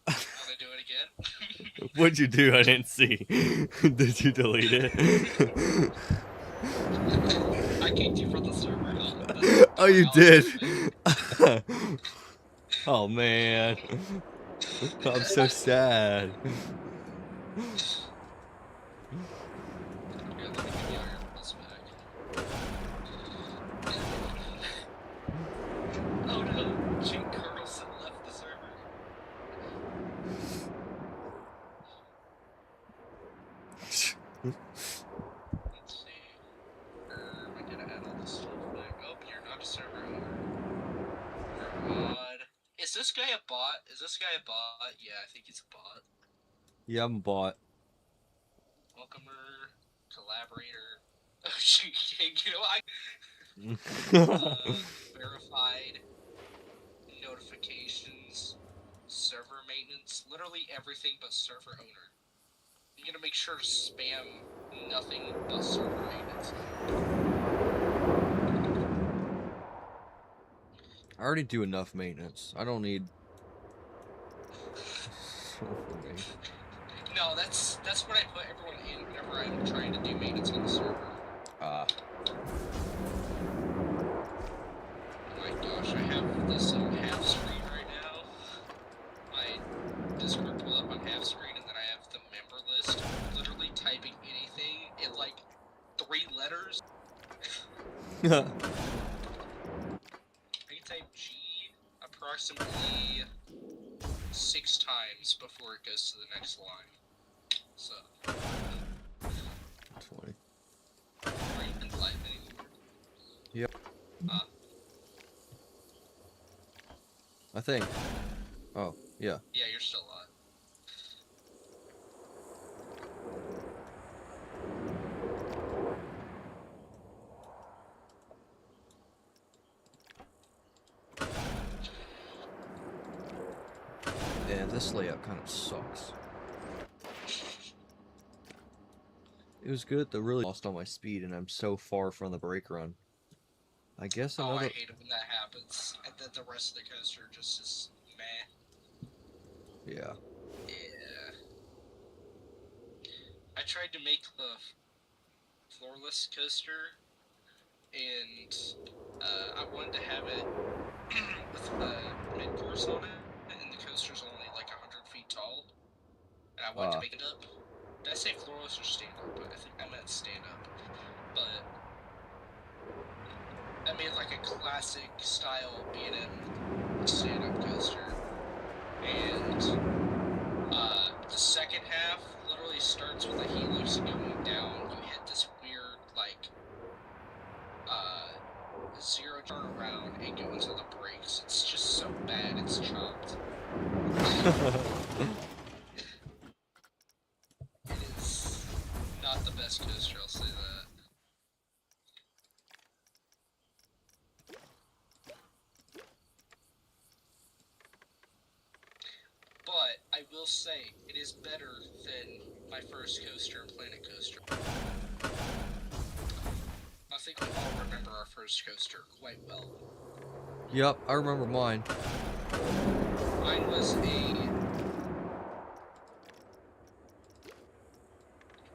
Wanna do it again? What'd you do? I didn't see. Did you delete it? I kicked you from the server. Oh, you did. Oh man, I'm so sad. Here, let me give you your plus back. Oh no, Jake Carlson left the server. Let's see. I gotta add all this stuff back. Oh, you're not a server owner. You're a mod. Is this guy a bot? Is this guy a bot? Yeah, I think he's a bot. Yeah, I'm bought. Welcomer, collaborator. Oh, you know, verified, notifications, server maintenance, literally everything but server owner. You gotta make sure to spam nothing but server maintenance. I already do enough maintenance. I don't need. No, that's what I put everyone in whenever I'm trying to do maintenance on the server. Ah. Oh my gosh, I have this half screen right now. My Discord pulled up on half screen, and then I have the member list. Literally typing anything in like 3 letters. I can type G approximately 6 times before it goes to the next line. So. 20. Are you in live anymore? Yep. I think. Oh, yeah. Yeah, you're still on. Yeah, this layout kind of sucks. It was good, though really lost all my speed, and I'm so far from the brake run. I guess Oh, I another. hate it when that happens, and then the rest of the coaster just is meh. Yeah. Yeah. I tried to make the floorless coaster, and I wanted to have it with mid-course on it, and the coaster's only like 100 feet tall, and I wanted to make it up. Did I say floorless or stand-up? I think I meant stand-up. But I made like a classic style B&M stand-up coaster, and the second half literally starts with a helix going down. You hit this weird like zero turn around and go into the brakes. It's just so bad, it's chopped. It is not the best coaster, I'll say that. But I will say, it is better than my first coaster, Planet Coaster. I think we all remember our first coaster quite well. Yep, I remember mine. Mine was a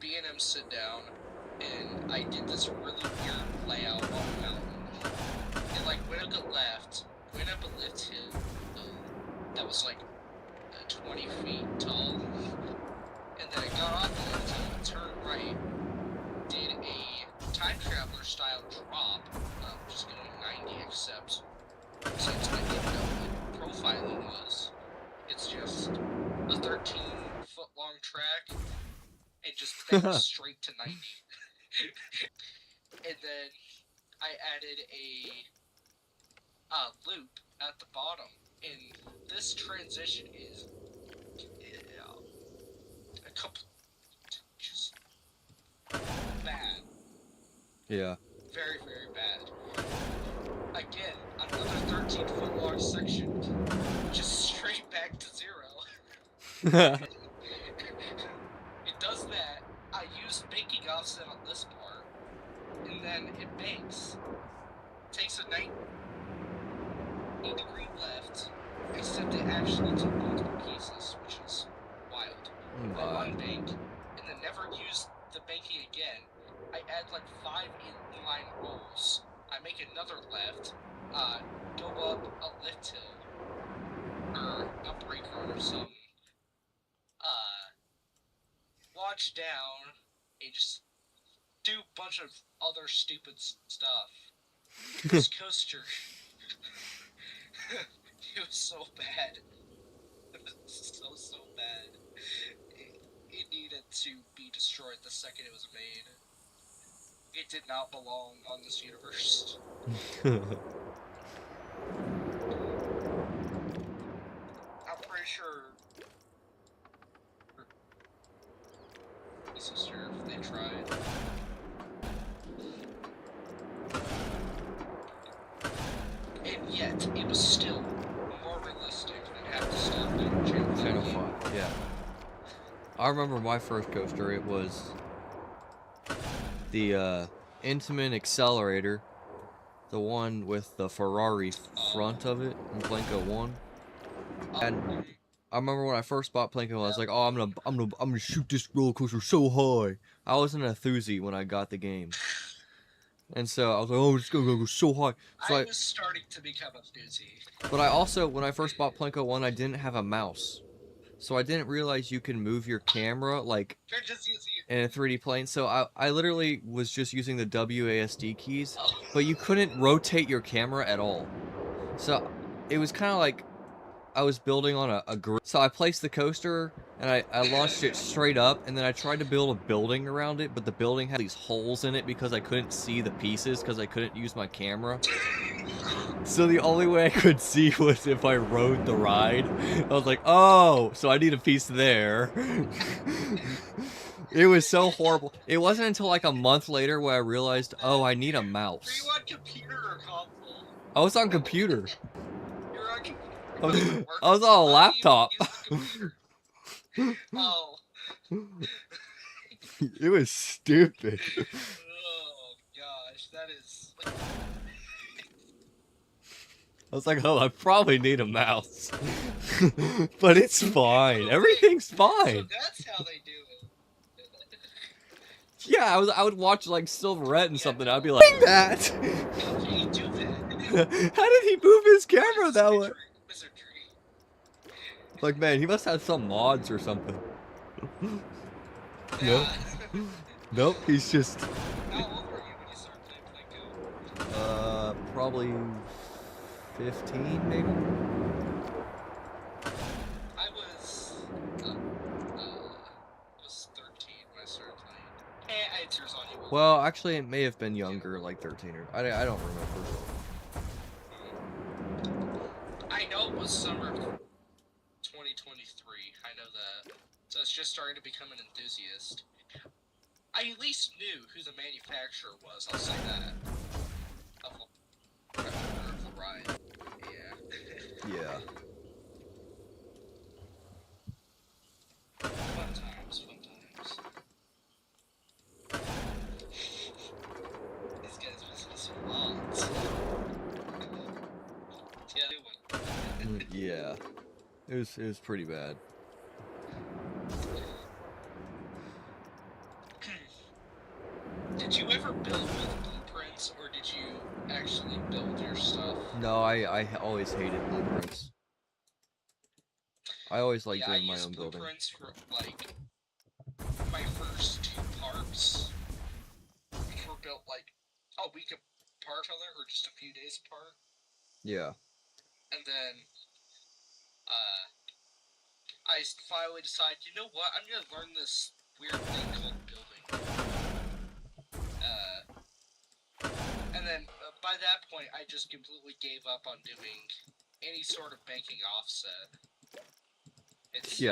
B&M sit down, and I did this really weird layout on a mountain. It like went up a left, went up a lift hill that was like 20 feet tall, and then it got off the lift hill, turned right, did a time traveler style drop, just going 90, except since I didn't know what profiling was, it's just a 13-foot long track and just bent straight to 90. And then I added a loop at the bottom, and this transition is a couple just bad. Yeah. Very, very bad. Again, another 13-foot long section, just straight back to zero. It does that. I use banking offset on this part, and then it banks. Takes a 90-degree left, except it actually took multiple pieces, which is wild. I unbank, and then never use the banking again. I add like 5 inline rolls. I make another left, go up a lift hill, or a breaker or something, watch down, and just do a bunch of other stupid stuff. This coaster, it was so bad. It was so bad. It needed to be destroyed the second it was made. It did not belong on this universe. I'm pretty sure sister, if they tried. And yet, it was still more realistic than have to stop doing Channel 5. Yeah. I remember my first coaster. It was the Intamin Accelerator, the one with the Ferrari front of it in Planko 1. And I remember when I first bought Planko, I was like, "Oh, I'm gonna shoot this roller coaster so high." I was an enthusiast when I got the game, and so I was like, "Oh, it's gonna go so high." So I was starting to become enthusiastic. But I also, when I first bought Planko 1, I didn't have a mouse. So I didn't realize you can move your camera, like, in a 3D plane. So I literally was just using the WASD keys, but you couldn't rotate your camera at all. So it was kind of like I was building on a grid. So I placed the coaster, and I launched it straight up, and then I tried to build a building around it, but the building had these holes in it because I couldn't see the pieces because I couldn't use my camera. So the only way I could see was if I rode the ride. I was like, oh, so I need a piece there. It was so horrible. It wasn't until like a month later where I realized, oh, I need a mouse. Were you on computer or console? I was on computer. You were on computer. I was on a laptop. Oh. It was stupid. Oh gosh, that is. I was like, oh, I probably need a mouse. But it's fine. Oh, Everything's So fine. that's how they do it. Yeah, I would watch like Silverette and Yeah, something. no. I'd be like, that. How can you do that? How did he move his What camera is that this way? wizardry? Like, man, he must have some mods or something. Nope. Yeah. Nope, he's just How old were you when you started playing Plinko? probably 15 maybe. I was 13 when I started playing. Hey, I had tears on you. Well, actually, it may have been younger, like 13 or I don't remember. I know it was summer of 2023. I know that. So it's just starting to become an enthusiast. I at least knew who the manufacturer was. I'll say that. Of the ride. Yeah. Yeah. Fun times. Fun times. These guys missing some mods. Yeah. Yeah. It was pretty bad. Did you ever build with blueprints, or did you actually build your stuff? No, I always hated blueprints. I always liked doing my own I used building. blueprints for, like, my first 2 parks, which were built, like, a week apart from or just a few days apart. Yeah. And then, I finally decided, you know what, I'm gonna learn this weird thing called building. And then, by that point, I just completely gave up on doing any sort of banking offset. It's, Yeah.